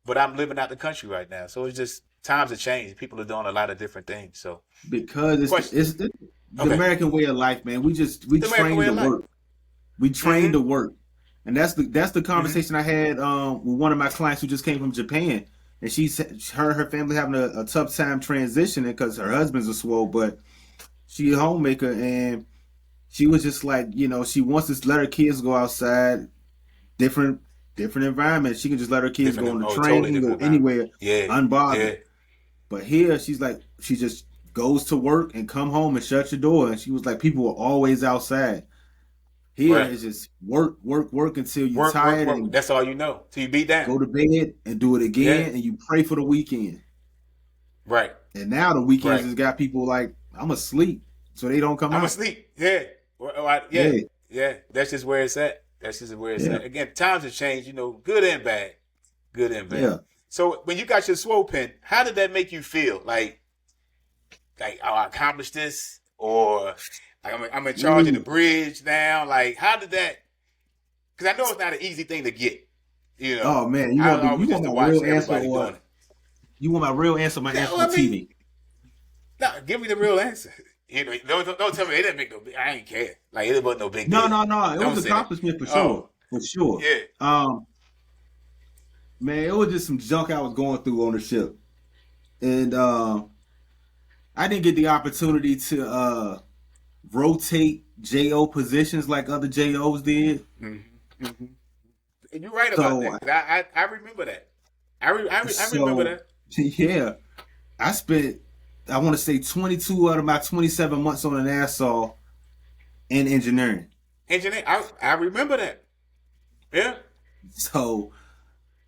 but I'm living out the country right now. So it's just times have changed. People are doing a lot of different things. So, Because question. it's the Okay. American way of life, man. We The American train way to of life. work. We train Mm-hmm. to work, and that's the Mm-hmm. conversation I had with one of my clients who just came from Japan, and she said her family having a tough time transitioning because her husband's a swole, but she a homemaker, and she was just like, she wants to let her kids go outside, different different environment. She can just let her kids go Different. on the Oh, totally train, different go environment. anywhere, Yeah. unbothered. Yeah. But here, she's like, she just goes to work and come home and shut your door. And she was like, people are always outside. Here Right. is just work, work, work until you're Work, work, tired work. and That's all you know. Till you beat down. go to bed and do it Yeah. again. And you pray for the weekend. Right. And now the weekends Right. has got people like, I'm asleep. So they don't come I'm out. asleep. Yeah. Yeah. Yeah, Yeah. That's just where it's at. That's just where it's yeah, at. Again, times have changed, good and bad. Good and bad. yeah. So when you got your swole pen, how did that make you feel? Like oh, I accomplished this, or like I'm in charge of the Ooh. bridge now. Like, how did that? Because I know it's not an easy thing to get. Oh man, I always you want just to my watch real answer everybody or doing it. you want my real answer? My answer No, on I mean, TV. no, give me the real answer. Don't tell me it didn't make no. I ain't care. Like it wasn't no big No, deal. no, no. It Don't was say that. accomplishment for sure, Oh, for sure. yeah. Man, it was just some junk I was going through on the ship, and I didn't get the opportunity to rotate JO positions like other JOs did. Mm-hmm. Mm-hmm. And you're right about So, that. 'Cause I remember that. I remember so that. yeah, I spent I want to say 22 out of my 27 months on an Nassau in engineering. Engineer, I remember that. Yeah. So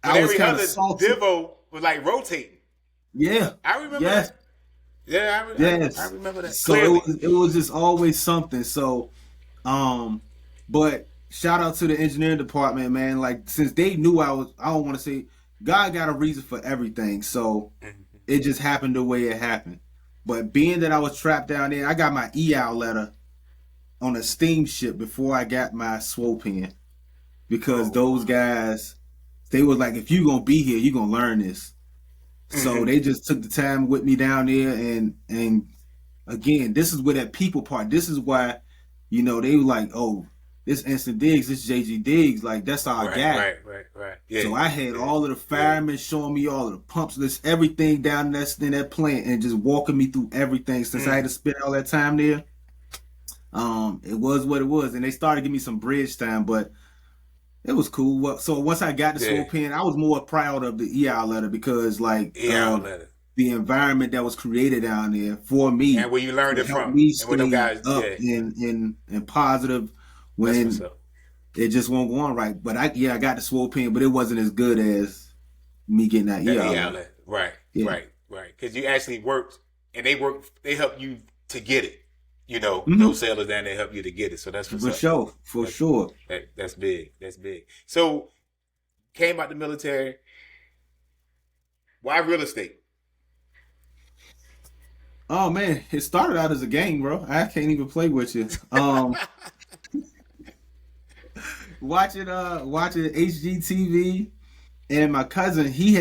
When I was every kind of other salty. Divo was like rotating. Yeah, I remember yes, that. Yeah, I yes. remember that So clearly. it was just always something. So but shout out to the engineering department, man. Like since they knew I don't want to say God got a reason for everything. So Mhm. it just happened the way it happened. But being that I was trapped down there, I got my EOW letter on a steamship before I got my SWO pen because Oh. those guys, they was like, if you gonna be here, you gonna learn this. So Mm-hmm. they just took the time with me down there, and again, this is where that people part. This is why, they were like, oh, this Instant Diggs, this JG Diggs, like that's our Right, guy. right. Yeah, So I had yeah, all of the yeah. firemen showing me all of the pumps, list, everything down in that plant, and just walking me through everything. Since I had Mm. to spend all that time there, it was what it was, and they started giving me some bridge time, but it was cool. So once I got the Yeah, SWO pen, I was more proud of the EI letter because like yeah, letter. the environment that was created down there for me And where you learned to it help from, me and where them stay guys, up yeah, and positive that's what's when up. it just won't go on right. But I got the SWO pen, but it wasn't as good as me getting that That EI yeah, letter. letter. Right, Yeah. right. Because you actually worked, and they helped you to get it. Hmm. Those sailors down there help you to get it. So that's what's For up. sure. For That's sure. that's big. That's big. So came out the military. Why real estate? Oh man, it started out as a game, bro. I can't even play with you. Watching HGTV, and my cousin, he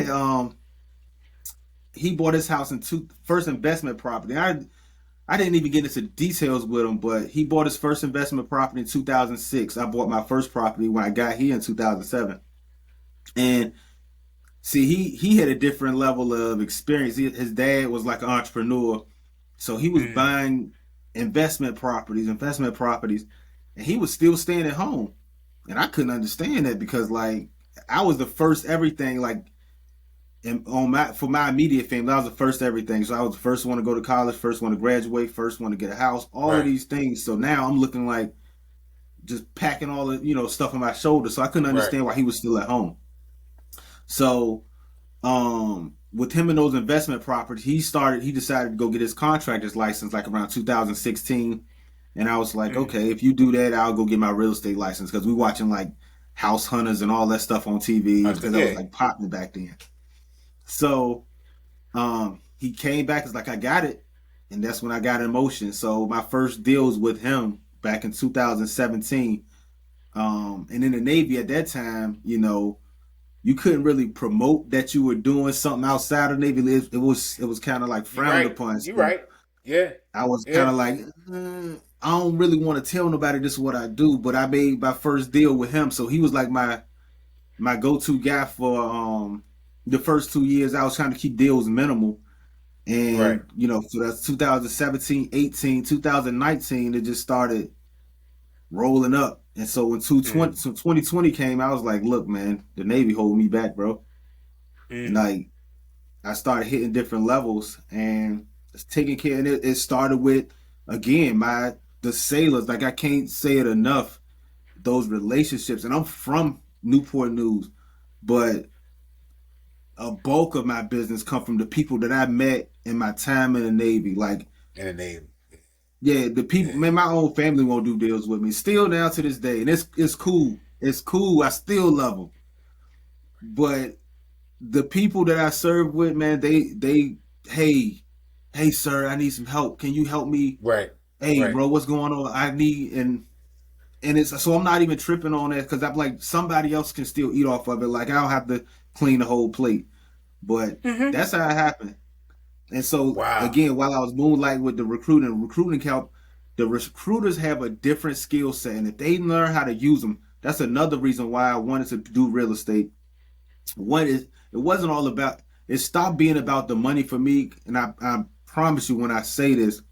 bought his house in first investment property. I didn't even get into details with him, but he bought his first investment property in 2006. I bought my first property when I got here in 2007. And see, he had a different level of experience. His dad was like an entrepreneur, so he was Mm, buying investment properties, and he was still staying at home. And I couldn't understand that because like I was the first everything like for my immediate family, I was the first everything. So I was the first one to go to college, first one to graduate, first one to get a house, all of right, these things. So now I'm looking like just packing all the stuff on my shoulders. So I couldn't right. understand why he was still at home. So with him and those investment properties, he decided to go get his contractor's license like around 2016. And I was like, Mm, okay, if you do that, I'll go get my real estate license because we watching like House Hunters and all that stuff on TV because that was yeah. like popping back then. So he came back, is like, I got it. And that's when I got in motion. So my first deals with him back in 2017. And in the Navy at that time, you couldn't really promote that you were doing something outside of Navy. It was kind of like You frowned right. upon. You So right. Yeah. I was kind Yeah. of like, I don't really want to tell nobody this is what I do. But I made my first deal with him, so he was like my go to guy for the first 2 years. I was trying to keep deals minimal. Right. And, so that's 2017, 18, 2019, it just started rolling up. And so when Mm. 2020 came, I was like, look, man, the Navy hold me back, bro. And Mm. like, I started hitting different levels and it's taking care. And it started with, again, the sailors. Like, I can't say it enough. Those relationships. And I'm from Newport News, but a bulk of my business come from the people that I met in my time in the Navy. Like, In the name. yeah, the people, Yeah. man, my own family won't do deals with me. Still now to this day, and it's cool. It's cool. I still love them. But the people that I serve with, man, hey, hey, sir, I need some help. Can you help me? Right. Hey, Right. bro, what's going on? I need and it's so I'm not even tripping on that because I'm like somebody else can still eat off of it. Like I don't have to clean the whole plate. But Mm-hmm. that's how it happened. And so Wow. again, while I was moonlighting with the recruiting help, the recruiters have a different skill set, and if they learn how to use them, that's another reason why I wanted to do real estate. One is it wasn't all about it stopped being about the money for me, and I promise you when I say this,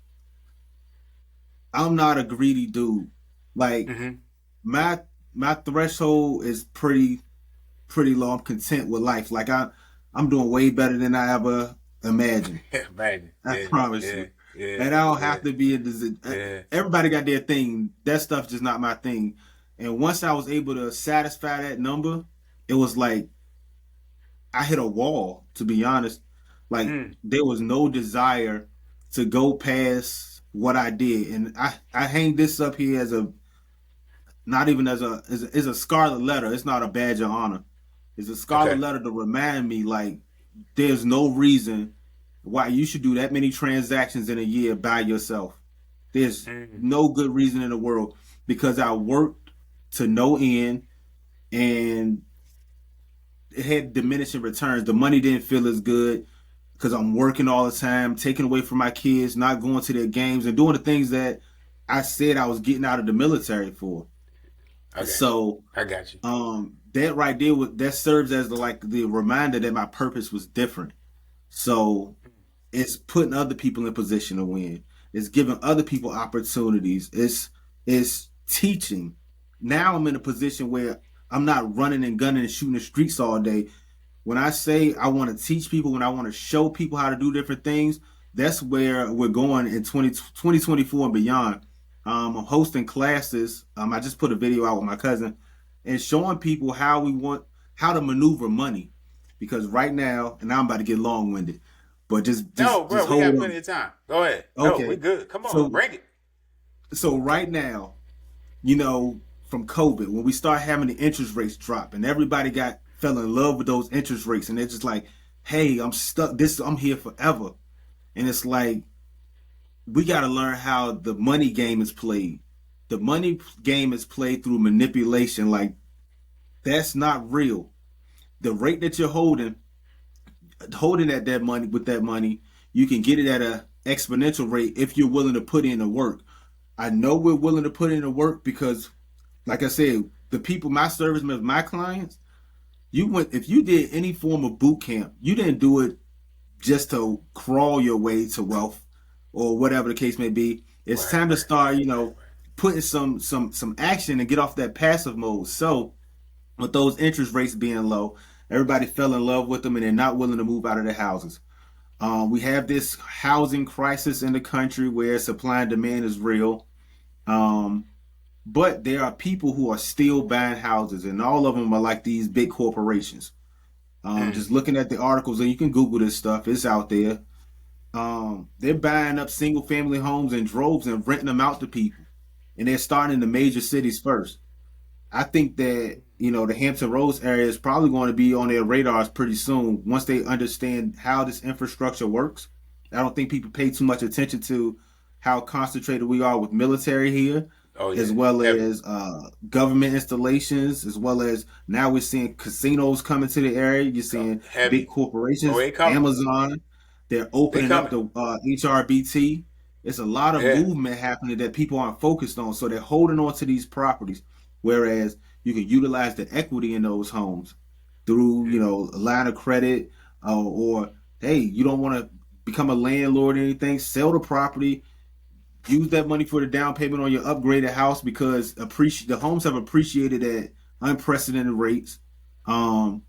I'm not a greedy dude. Like Mm-hmm. my my threshold is pretty low. I'm content with life. Like I'm doing way better than I ever imagined. Man. I Yeah. promise Yeah. you. Yeah. And I don't Yeah. have to be Yeah. everybody got their thing. That stuff's just not my thing. And once I was able to satisfy that number, it was like I hit a wall, to be honest. Like Mm. there was no desire to go past what I did. And I hang this up here as a not even as a scarlet letter. It's not a badge of honor. It's a scarlet Okay. letter to remind me like there's no reason why you should do that many transactions in a year by yourself. There's Mm. no good reason in the world because I worked to no end and it had diminishing returns. The money didn't feel as good because I'm working all the time, taking away from my kids, not going to their games, and doing the things that I said I was getting out of the military for. Okay. So I got you. that right there that serves as the reminder that my purpose was different. So it's putting other people in position to win. It's giving other people opportunities. It's teaching. Now I'm in a position where I'm not running and gunning and shooting the streets all day. When I say I want to teach people, when I want to show people how to do different things, that's where we're going in 2024 and beyond. I'm hosting classes. I just put a video out with my cousin and showing people how to maneuver money. Because right now, and I'm about to get long winded, but just No, just bro, just we hold got plenty on. of time. Go ahead. No, we Okay. good. Come on, So bring it. so right now, from COVID, when we start having the interest rates drop and everybody fell in love with those interest rates and they're just like, hey, I'm stuck. I'm here forever. And it's like we got to learn how the money game is played. The money game is played through manipulation. Like that's not real. The rate that you're holding at that money with that money, you can get it at a exponential rate if you're willing to put in the work. I know we're willing to put in the work because, like I said, the people, my service members, my clients, if you did any form of boot camp, you didn't do it just to crawl your way to wealth or whatever the case may be. It's Right, time to right, start, right, right, right. putting some action and get off that passive mode. So with those interest rates being low, everybody fell in love with them and they're not willing to move out of their houses. We have this housing crisis in the country where supply and demand is real. Um, but there are people who are still buying houses, and all of them are like these big corporations. Mm. Just looking at the articles, and you can Google this stuff, it's out there. They're buying up single family homes in droves and renting them out to people. And they're starting in the major cities first. I think that, the Hampton Roads area is probably going to be on their radars pretty soon once they understand how this infrastructure works. I don't think people pay too much attention to how concentrated we are with military here. Oh as yeah, well heavy. as government installations, as well as now we're seeing casinos coming to the area. You're seeing big Heavy. Oh, corporations, they coming. Amazon, they're They opening up coming. the HRBT. It's a lot of Yeah. movement happening that people aren't focused on, so they're holding on to these properties. Whereas you can utilize the equity in those homes through, Mm. a line of credit, or hey, you don't want to become a landlord or anything, sell the property, use that money for the down payment on your upgraded house because the homes have appreciated at unprecedented rates. Um,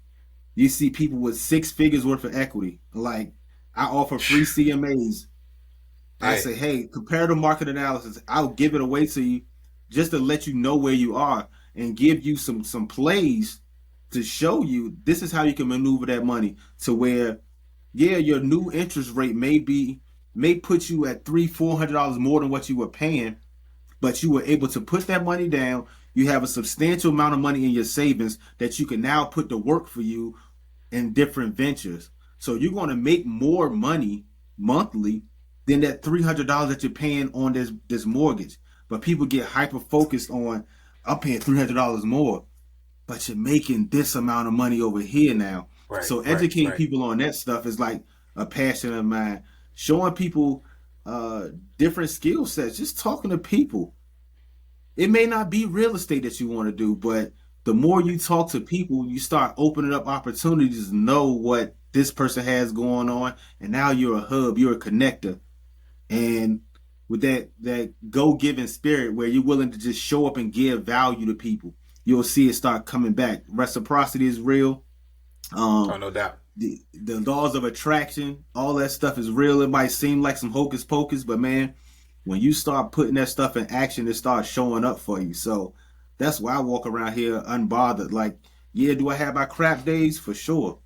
you see people with six figures worth of equity. Like I offer free CMAs. I Hey. say, hey, comparative market analysis. I'll give it away to you just to let you know where you are and give you some plays to show you this is how you can maneuver that money to where, yeah, your new interest rate may put you at $300-400 more than what you were paying, but you were able to put that money down. You have a substantial amount of money in your savings that you can now put to work for you in different ventures. So you're going to make more money monthly than that $300 that you're paying on this mortgage. But people get hyper focused on, I'm paying $300 more, but you're making this amount of money over here now. Right. So Right. educating Right. people on that stuff is like a passion of mine. Showing people uh, different skill sets, just talking to people. It may not be real estate that you want to do, but the more you talk to people, you start opening up opportunities to know what this person has going on, and now you're a hub, you're a connector, and with that go giving spirit where you're willing to just show up and give value to people, you'll see it start coming back. Reciprocity is real. Oh, Um, no doubt. the laws of attraction, all that stuff is real. It might seem like some hocus pocus, but man, when you start putting that stuff in action, it starts showing up for you. So that's why I walk around here unbothered. Like, yeah, do I have my crap days? For sure.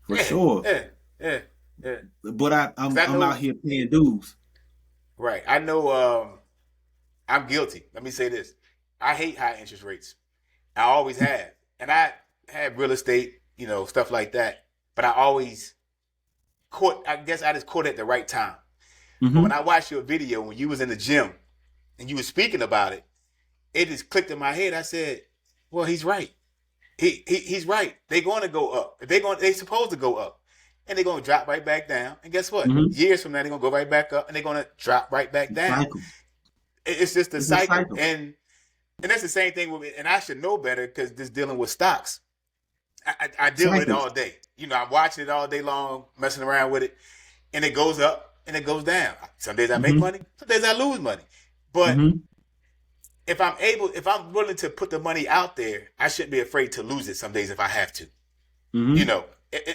For Yeah. sure. Yeah. Yeah. Yeah. But Cause I'm I I'm out know. here paying dues. Right. I know. I'm guilty. Let me say this. I hate high interest rates. I always have, and I had real estate, stuff like that. But I always caught. I guess I just caught it at the right time. But when Mm-hmm. I watched your video when you was in the gym and you was speaking about it, it just clicked in my head. I said, "Well, he's right. He's right. They're going to go up. They supposed to go up, and they're going to drop right back down. And guess what? Mm-hmm. Years from now, they're going to go right back up, and they're going to drop right back down. Cycle. It's just a It's a cycle, cycle. and that's the same thing with it. And I should know better because just dealing with stocks. I deal with it Cycles. all day. I'm watching it all day long, messing around with it, and it goes up and it goes down. Some days I make Mm-hmm. money, some days I lose money. But Mm-hmm. if I'm willing to put the money out there, I shouldn't be afraid to lose it some days if I have to. You Mm-hmm. know,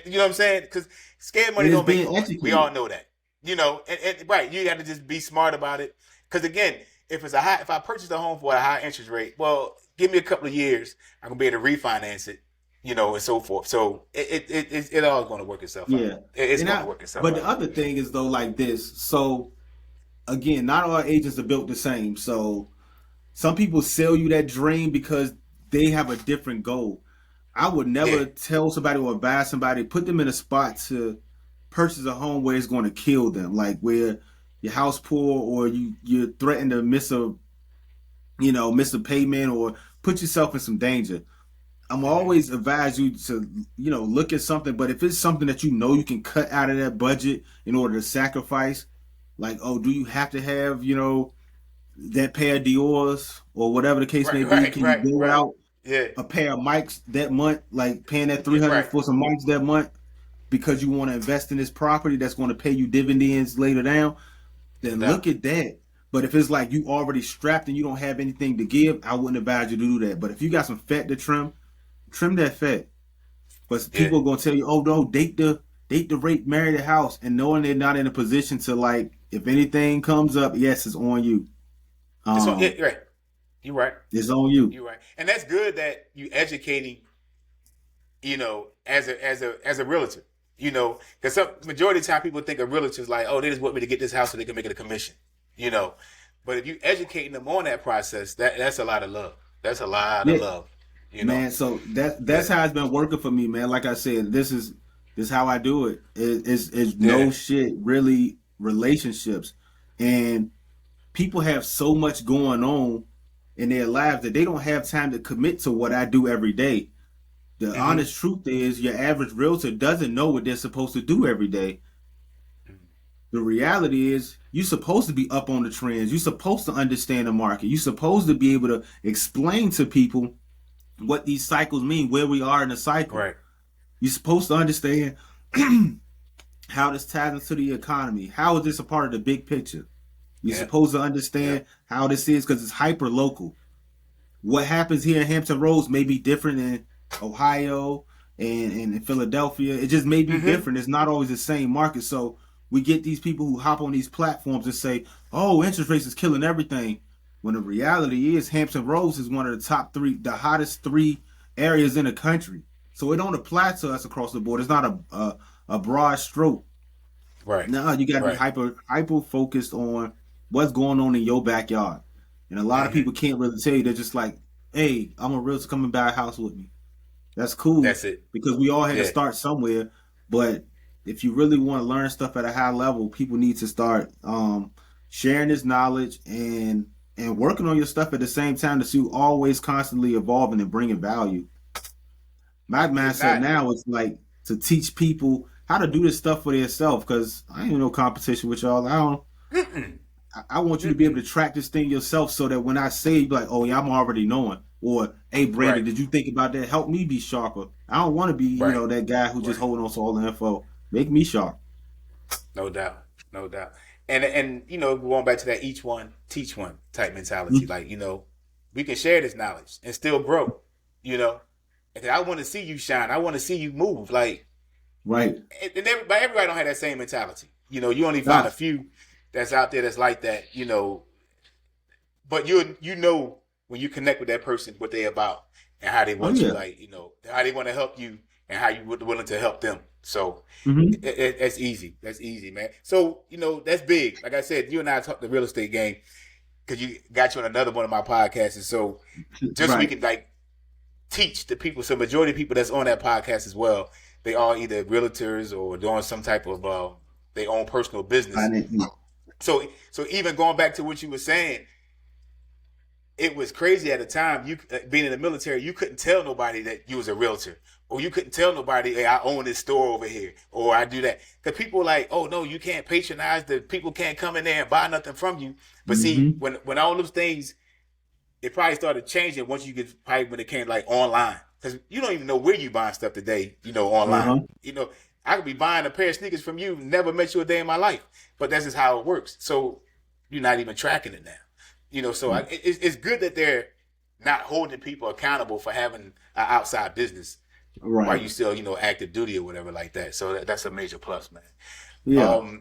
you know what I'm saying? Because scared money And it's don't make being no money. We all educated. know that. And right, you got to just be smart about it. Because again, if I purchase a home for a high interest rate, well, give me a couple of years, I'm gonna be able to refinance it, and so forth. So it all going to work itself out. Yeah. It's And going to I work itself but the out. other thing is though like this. So again, not all agents are built the same. So some people sell you that dream because they have a different goal. I would Yeah, never tell somebody or advise somebody, put them in a spot to purchase a home where it's going to kill them, like where your house poor or you threaten to miss a payment or put yourself in some danger. I'm hmm always advise you to look at something, but if it's something that you can cut out of that budget in order to sacrifice, like do you have to have that pair of Dior's or whatever the case may right, be? right, Can you right, go right. out Yeah, a pair of mics that month, like paying that yeah, 300 right. for some mics that month because you want to invest in this property that's going to pay you dividends later down? No Then doubt. look at that. But if it's like you already strapped and you don't have anything to give, I wouldn't advise you to do that. But if you got some fat to trim that fat. But Yeah. people are gonna tell you, oh no, date the rate, marry the house, and knowing they're not in a position to like, if anything comes up, yes, it's on you. Yeah, Um, right. You're right. it's on you. You're right. And that's good that you educating, as a realtor. Because some majority of the time people think a realtor is like, oh, they just want me to get this house so they can make it a commission. You know, but if you educating them on that process, that's a lot of love. That's a lot of Yeah, love. You know. man. So that's Yeah. how it's been working for me, man. Like I said, this is how I do it. It's Yeah. no shit, really relationships, and people have so much going on in their lives that they don't have time to commit to what I do every day. The Mm-hmm. honest truth is, your average realtor doesn't know what they're supposed to do every day. The reality is, you're supposed to be up on the trends. You're supposed to understand the market. You're supposed to be able to explain to people what these cycles mean, where we are in the cycle. Right. You're supposed to understand how this ties into the economy. How is this a part of the big picture? You're Yeah. supposed to Yeah. understand how this is because it's hyper local. What happens here in Hampton Roads may be different in Ohio and in Philadelphia. It just may be Mm-hmm. different. It's not always the same market. So we get these people who hop on these platforms and say, "Oh, interest rates is killing everything." When the reality is, Hampton Roads is one of the top three, the hottest three areas in the country. So it don't apply to us across the board. It's not a broad stroke. Right. No, you got to be Right. hyper focused on what's going on in your backyard. And a lot of Mm-hmm. people can't really tell you. They're just like, "Hey, I'm a realtor. Come and buy a house with me." That's cool That's it. because we all had to Yeah. start somewhere. But if you really want to learn stuff at a high level, people need to start sharing this knowledge and working on your stuff at the same time to see you always constantly evolving and bringing value. My If mindset not, now is like to teach people how to do this stuff for themselves because I ain't in no competition with y'all. I don't. mm-mm, I want you to be able to track this thing yourself so that when I say it, you be like, "Oh yeah, I'm already knowing." Or, "Hey Brandon, right. did you think about that? Help me be sharper." I don't want to be, Right. that guy who just Right. holding on to all the info. Make me sharp. No doubt. No doubt. And going back to that each one teach one type mentality, like, we can share this knowledge and still grow, you know. And I want to see you shine. I want to see you move. Like, Right. and everybody don't have that same mentality. You only find Nah. a few that's out there that's like that, but you know when you connect with that person what they about and how they Oh want you, yeah. like, how they want to help you and how you would willing to help them. So Hmm. that's easy. That's easy, man. So that's big. Like I said, you and I talked the real estate game because you got you on another one of my podcasts, and so just so we Right. can like teach the people. So majority of people that's on that podcast as well, they are either realtors or doing some type of their own personal business. So even going back to what you were saying, it was crazy at the time. You being in the military, you couldn't tell nobody that you was a realtor, or you couldn't tell nobody, "Hey, I own this store over here," or "I do that." Because people were like, "Oh no, you can't patronize. The people can't come in there and buy nothing from you." But see, Hmm. when all those things, it probably started changing once you get probably when it came like online, because you don't even know where you buying stuff today. Online. Uh-huh. I could be buying a pair of sneakers from you, never met you a day in my life, but that's just how it works. So you're not even tracking it now. So it's good that they're not holding people accountable for having an outside business while Right. you still, active duty or whatever like that. So that's a major plus, man. Yeah. As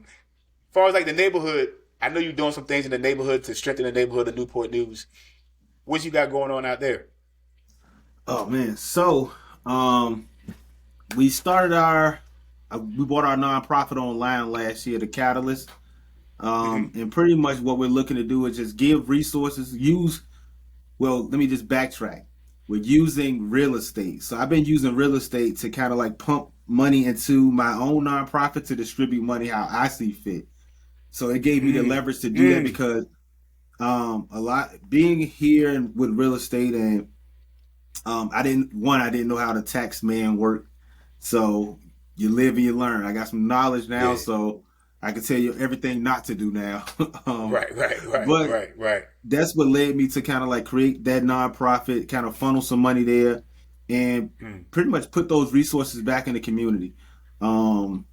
far as like the neighborhood, I know you're doing some things in the neighborhood to strengthen the neighborhood of Newport News. What you got going on out there? Oh man. So we started we bought our nonprofit online last year, the Catalyst. Mm-hmm. And pretty much what we're looking to do is just give resources, let me just backtrack. We're using real estate. So I've been using real estate to kind of like pump money into my own nonprofit to distribute money how I see fit. So it gave me the Mm. leverage to do that Mm. because a lot being here and with real estate and I didn't know how the tax man worked. So you live and you learn. I got some knowledge now, Yeah. so I can tell you everything not to do now. Right. Right. Right. But Right. Right. that's what led me to kind of like create that nonprofit, kind of funnel some money there, and Mm. pretty much put those resources back in the community. Um,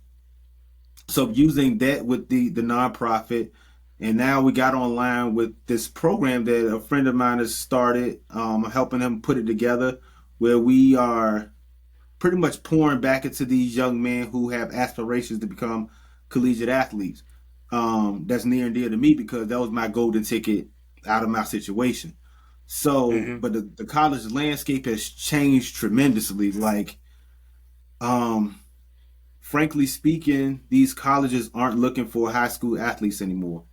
so using that with the nonprofit, and now we got online with this program that a friend of mine has started, helping him put it together, where we are pretty much pouring back into these young men who have aspirations to become collegiate athletes. That's near and dear to me because that was my golden ticket out of my situation. So, Mm-hmm. but the college landscape has changed tremendously. Like, um, frankly speaking, these colleges aren't looking for high school athletes anymore.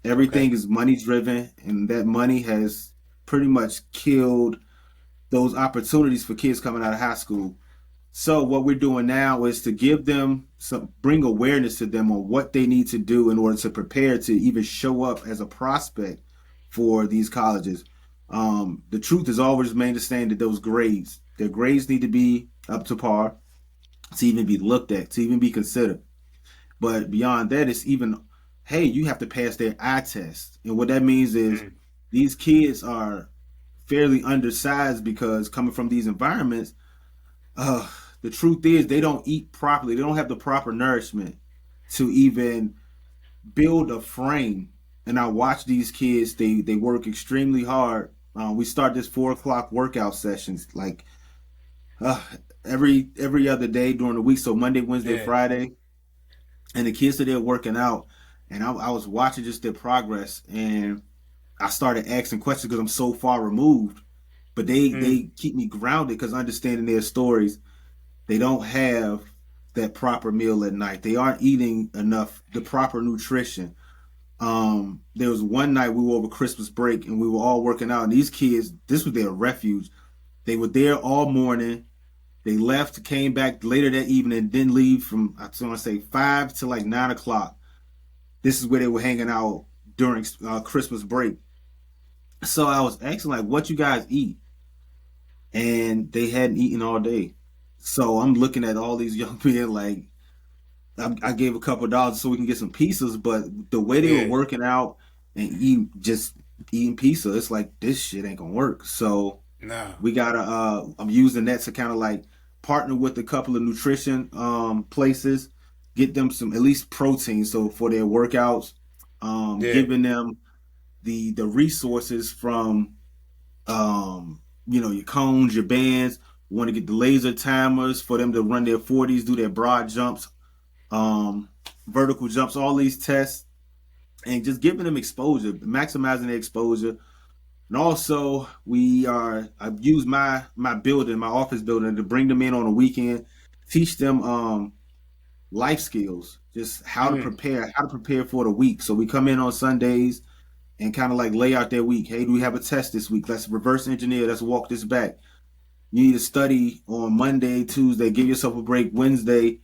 Everything Okay. is money driven, and that money has pretty much killed those opportunities for kids coming out of high school. So what we're doing now is to give them bring awareness to them on what they need to do in order to prepare to even show up as a prospect for these colleges. The truth has always remained the same that their grades need to be up to par to even be looked at, to even be considered. But beyond that, it's even, hey, you have to pass their eye test. And what that means is Mm, these kids are fairly undersized because coming from these environments, uh, the truth is they don't eat properly. They don't have the proper nourishment to even build a frame. And I watch these kids; they work extremely hard. We start this 4 o'clock workout sessions like uh, every other day during the week. So Monday, Wednesday, yeah. Friday, and the kids are there working out. And I was watching just their progress, and I started asking questions because I'm so far removed. But Mm, they keep me grounded because understanding their stories, they don't have that proper meal at night. They aren't eating enough the proper nutrition. There was one night we were over Christmas break and we were all working out, and these kids, this was their refuge. They were there all morning. They left, came back later that evening, didn't leave from I want to say 5 to like 9 o'clock. This is where they were hanging out during Christmas break. So I was asking like, "What you guys eat?" And they hadn't eaten all day. So I'm looking at all these young men like, I gave a couple of dollars so we can get some pizzas, but the way they were yeah. working out and just eating pizza, it's like this shit ain't gonna work. So No. we gotta I'm using that to kind of like partner with a couple of nutrition places, get them some at least protein so for their workouts, Yeah. giving them the resources from your cones, your bands. Want to get the laser timers for them to run their 40s, do their broad jumps, um, vertical jumps, all these tests, and just giving them exposure, maximizing their exposure. And also, I've used my building, my office building, to bring them in on a weekend, teach them life skills, just Mm, how to prepare for the week. So we come in on Sundays and kind of like lay out their week. Hey, do we have a test this week? Let's reverse engineer. Let's walk this back. You need to study on Monday, Tuesday. Give yourself a break Wednesday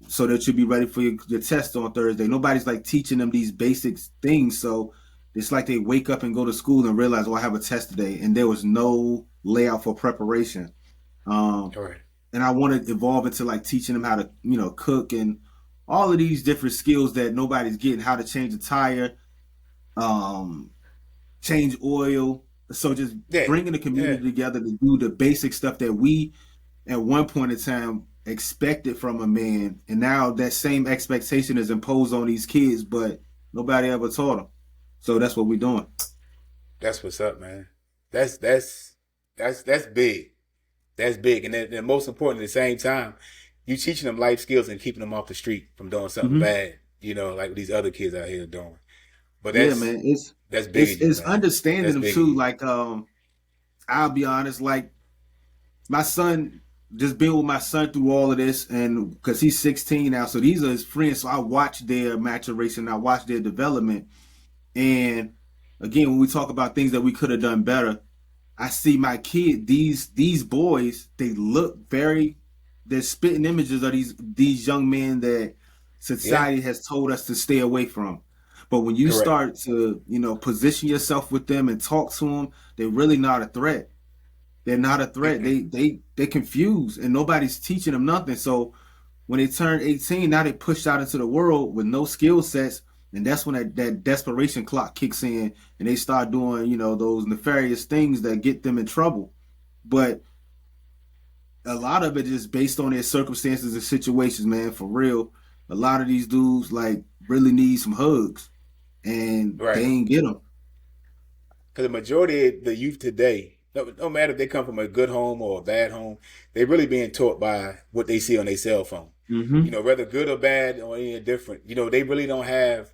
so that you'll be ready for your test on Thursday. Nobody's like teaching them these basic things. So it's like they wake up and go to school and realize, oh, I have a test today. And there was no layout for preparation. Um, all right. and I want to evolve into like teaching them how to, cook and all of these different skills that nobody's getting, how to change a tire, um, change oil. So just Yeah. bringing the Yeah. community together to do the basic stuff that we at one point in time expected from a man, and now that same expectation is imposed on these kids, but nobody ever taught them. So that's what we're doing. That's what's up, man. That's big. That's big. And then most important at the same time, you teaching them life skills and keeping them off the street from doing something Hmm. bad, like these other kids out here doing. But Yeah, man. that's big of you, It's man. understanding That's them big of too. you. Like I'll be honest, like my son, just being with my son through all of this, and because he's 16 now, so these are his friends. So I watch their maturation, I watch their development, and again, when we talk about things that we could have done better, I see my kid, these boys, they look very, they're spitting images of these young men that Yeah. society has told us to stay away from. But when you Correct. start to, position yourself with them and talk to them, they're really not a threat. They're not a threat. Mm-mm. They confused and nobody's teaching them nothing. So when they turn 18, now they pushed out into the world with no skill sets, and that's when that desperation clock kicks in and they start doing, those nefarious things that get them in trouble. But a lot of it is based on their circumstances and situations, man, for real. A lot of these dudes like really need some hugs and they Right. ain't get them. Because the majority of the youth today, no matter if they come from a good home or a bad home, they really being taught by what they see on their cell phone. Mm-hmm. Whether good or bad or any different, they really don't have,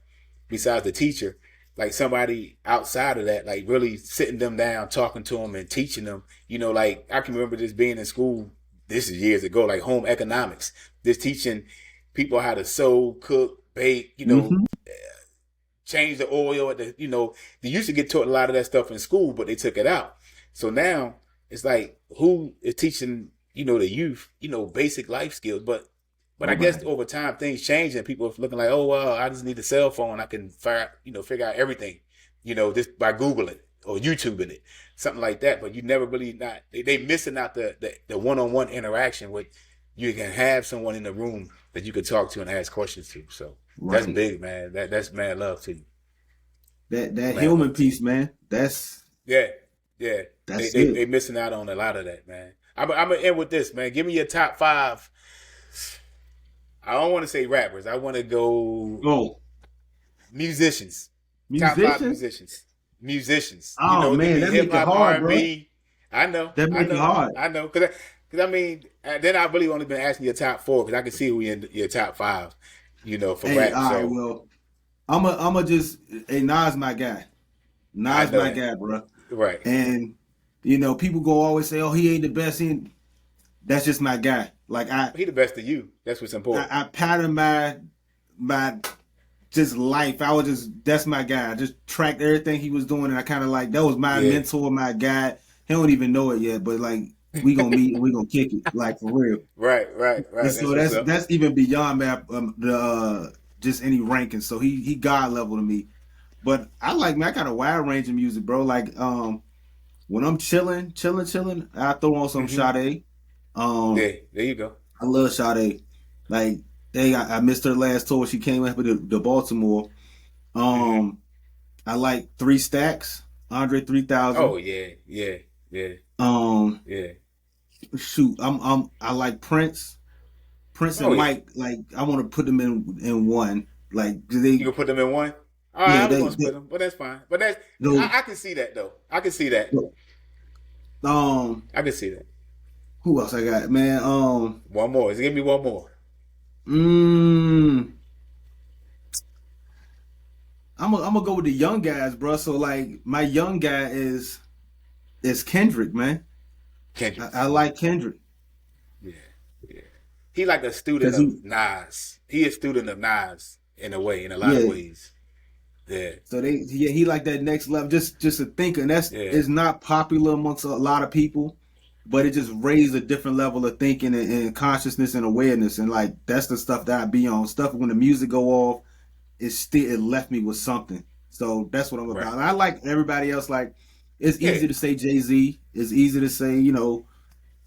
besides the teacher, like somebody outside of that, like really sitting them down, talking to them and teaching them. Like I can remember this being in school, this is years ago, like home economics, just teaching people how to sew, cook, bake, Mm-hmm. change the oil. They used to get taught a lot of that stuff in school, but they took it out. So now it's like, who is teaching, the youth, basic life skills? But I guess Nobody. over time things change and people are looking like, oh well, I just need a cell phone. I can figure out everything, just by Googling. or YouTubing it, something like that. But you never really not they missing out the one-on-one interaction with you can have someone in the room that you could talk to and ask questions to. So that's Right. big, man. That's mad love to you. That Mad human love to you. piece, man. Yeah, yeah. That's They it. missing out on a lot of that, man. I'm gonna end with this, man. Give me your top five. I don't want to say rappers. I want to go Oh, musicians. Top five musicians. musicians. Musicians. You Oh know, it could man, be that hip make it hop, R hard, and bro. B. I know, That I make it know, hard. I know. Because I mean, then I really only been asking your top four because I can see who in your top five. You know, for Hey, rap. all right, So well, I'm a just, hey, Nas my guy. I Nas know my that. guy, bro. Right. And people go always say, "Oh, he ain't the best." That's just my guy. Like He the best of you. That's what's important. I pattern my just life. I was just that's my guy. I just tracked everything he was doing, and I kind of like that was my Yeah. mentor, my guy. He don't even know it yet, but like we gonna meet and we gonna kick it, like for real. And Right. That's so what's up. that's even beyond the just any ranking. So he God level to me. But I like man, I got a wide range of music, bro. Like when I'm chilling, I throw on some Hmm. Sade. Um, Yeah. There you go. I love Sade. Like, hey, I missed her last tour. She came up with the Baltimore. Hmm. Um, I like Three Stacks, Andre Oh 3000. yeah. Um, Yeah. shoot, I like Prince. Prince Oh and yeah. Mike, like I want to put them in one. Like You they, can put them in one. All right, yeah, I was gonna they split them, but that's fine. But that's those. I can see that though. I can see that. Um, I can see that. who else I got, man? One more. Just give me one more. Mm, I'm gonna go with the young guys, bro. So like my young guy is Kendrick, man. Kendrick. I like Kendrick Yeah, yeah. He like a student because of Nas. He a student of Nas in a way, in a lot of yeah. ways. Yeah, So he like that next level, just a thinker, and that's yeah, is not popular amongst a lot of people, but it just raised a different level of thinking and consciousness and awareness, and like that's the stuff that I be on. Stuff when the music go off, it left me with something. So that's what I'm right. about. And I like everybody else. Like it's Yeah, easy to say Jay-Z. It's easy to say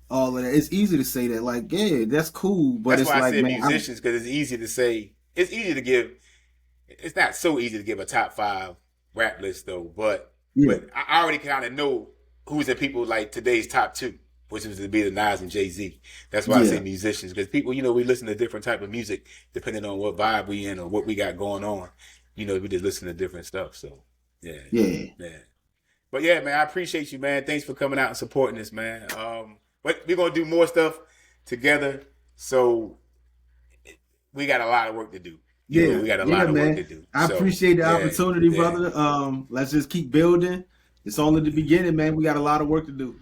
all of that. It's easy to say that. Like yeah, that's cool, but that's it's why I like said man, I'm musicians because it's easy to say. It's easy to give. It's not so easy to give a top five rap list though, but yeah, I already kind of know who's the people like today's top two, which is to be the Nas and Jay Z. That's why I say yeah, musicians because people, we listen to different type of music depending on what vibe we in or what we got going on. We just listen to different stuff. So yeah, yeah, yeah. But yeah, man, I appreciate you, man. Thanks for coming out and supporting us, man. But we're gonna do more stuff together. So we got a lot of work to do. yeah, We got a yeah, lot of work to man. do. I So appreciate the yeah, opportunity, yeah. brother. Let's just keep building. It's only the beginning, man. We got a lot of work to do.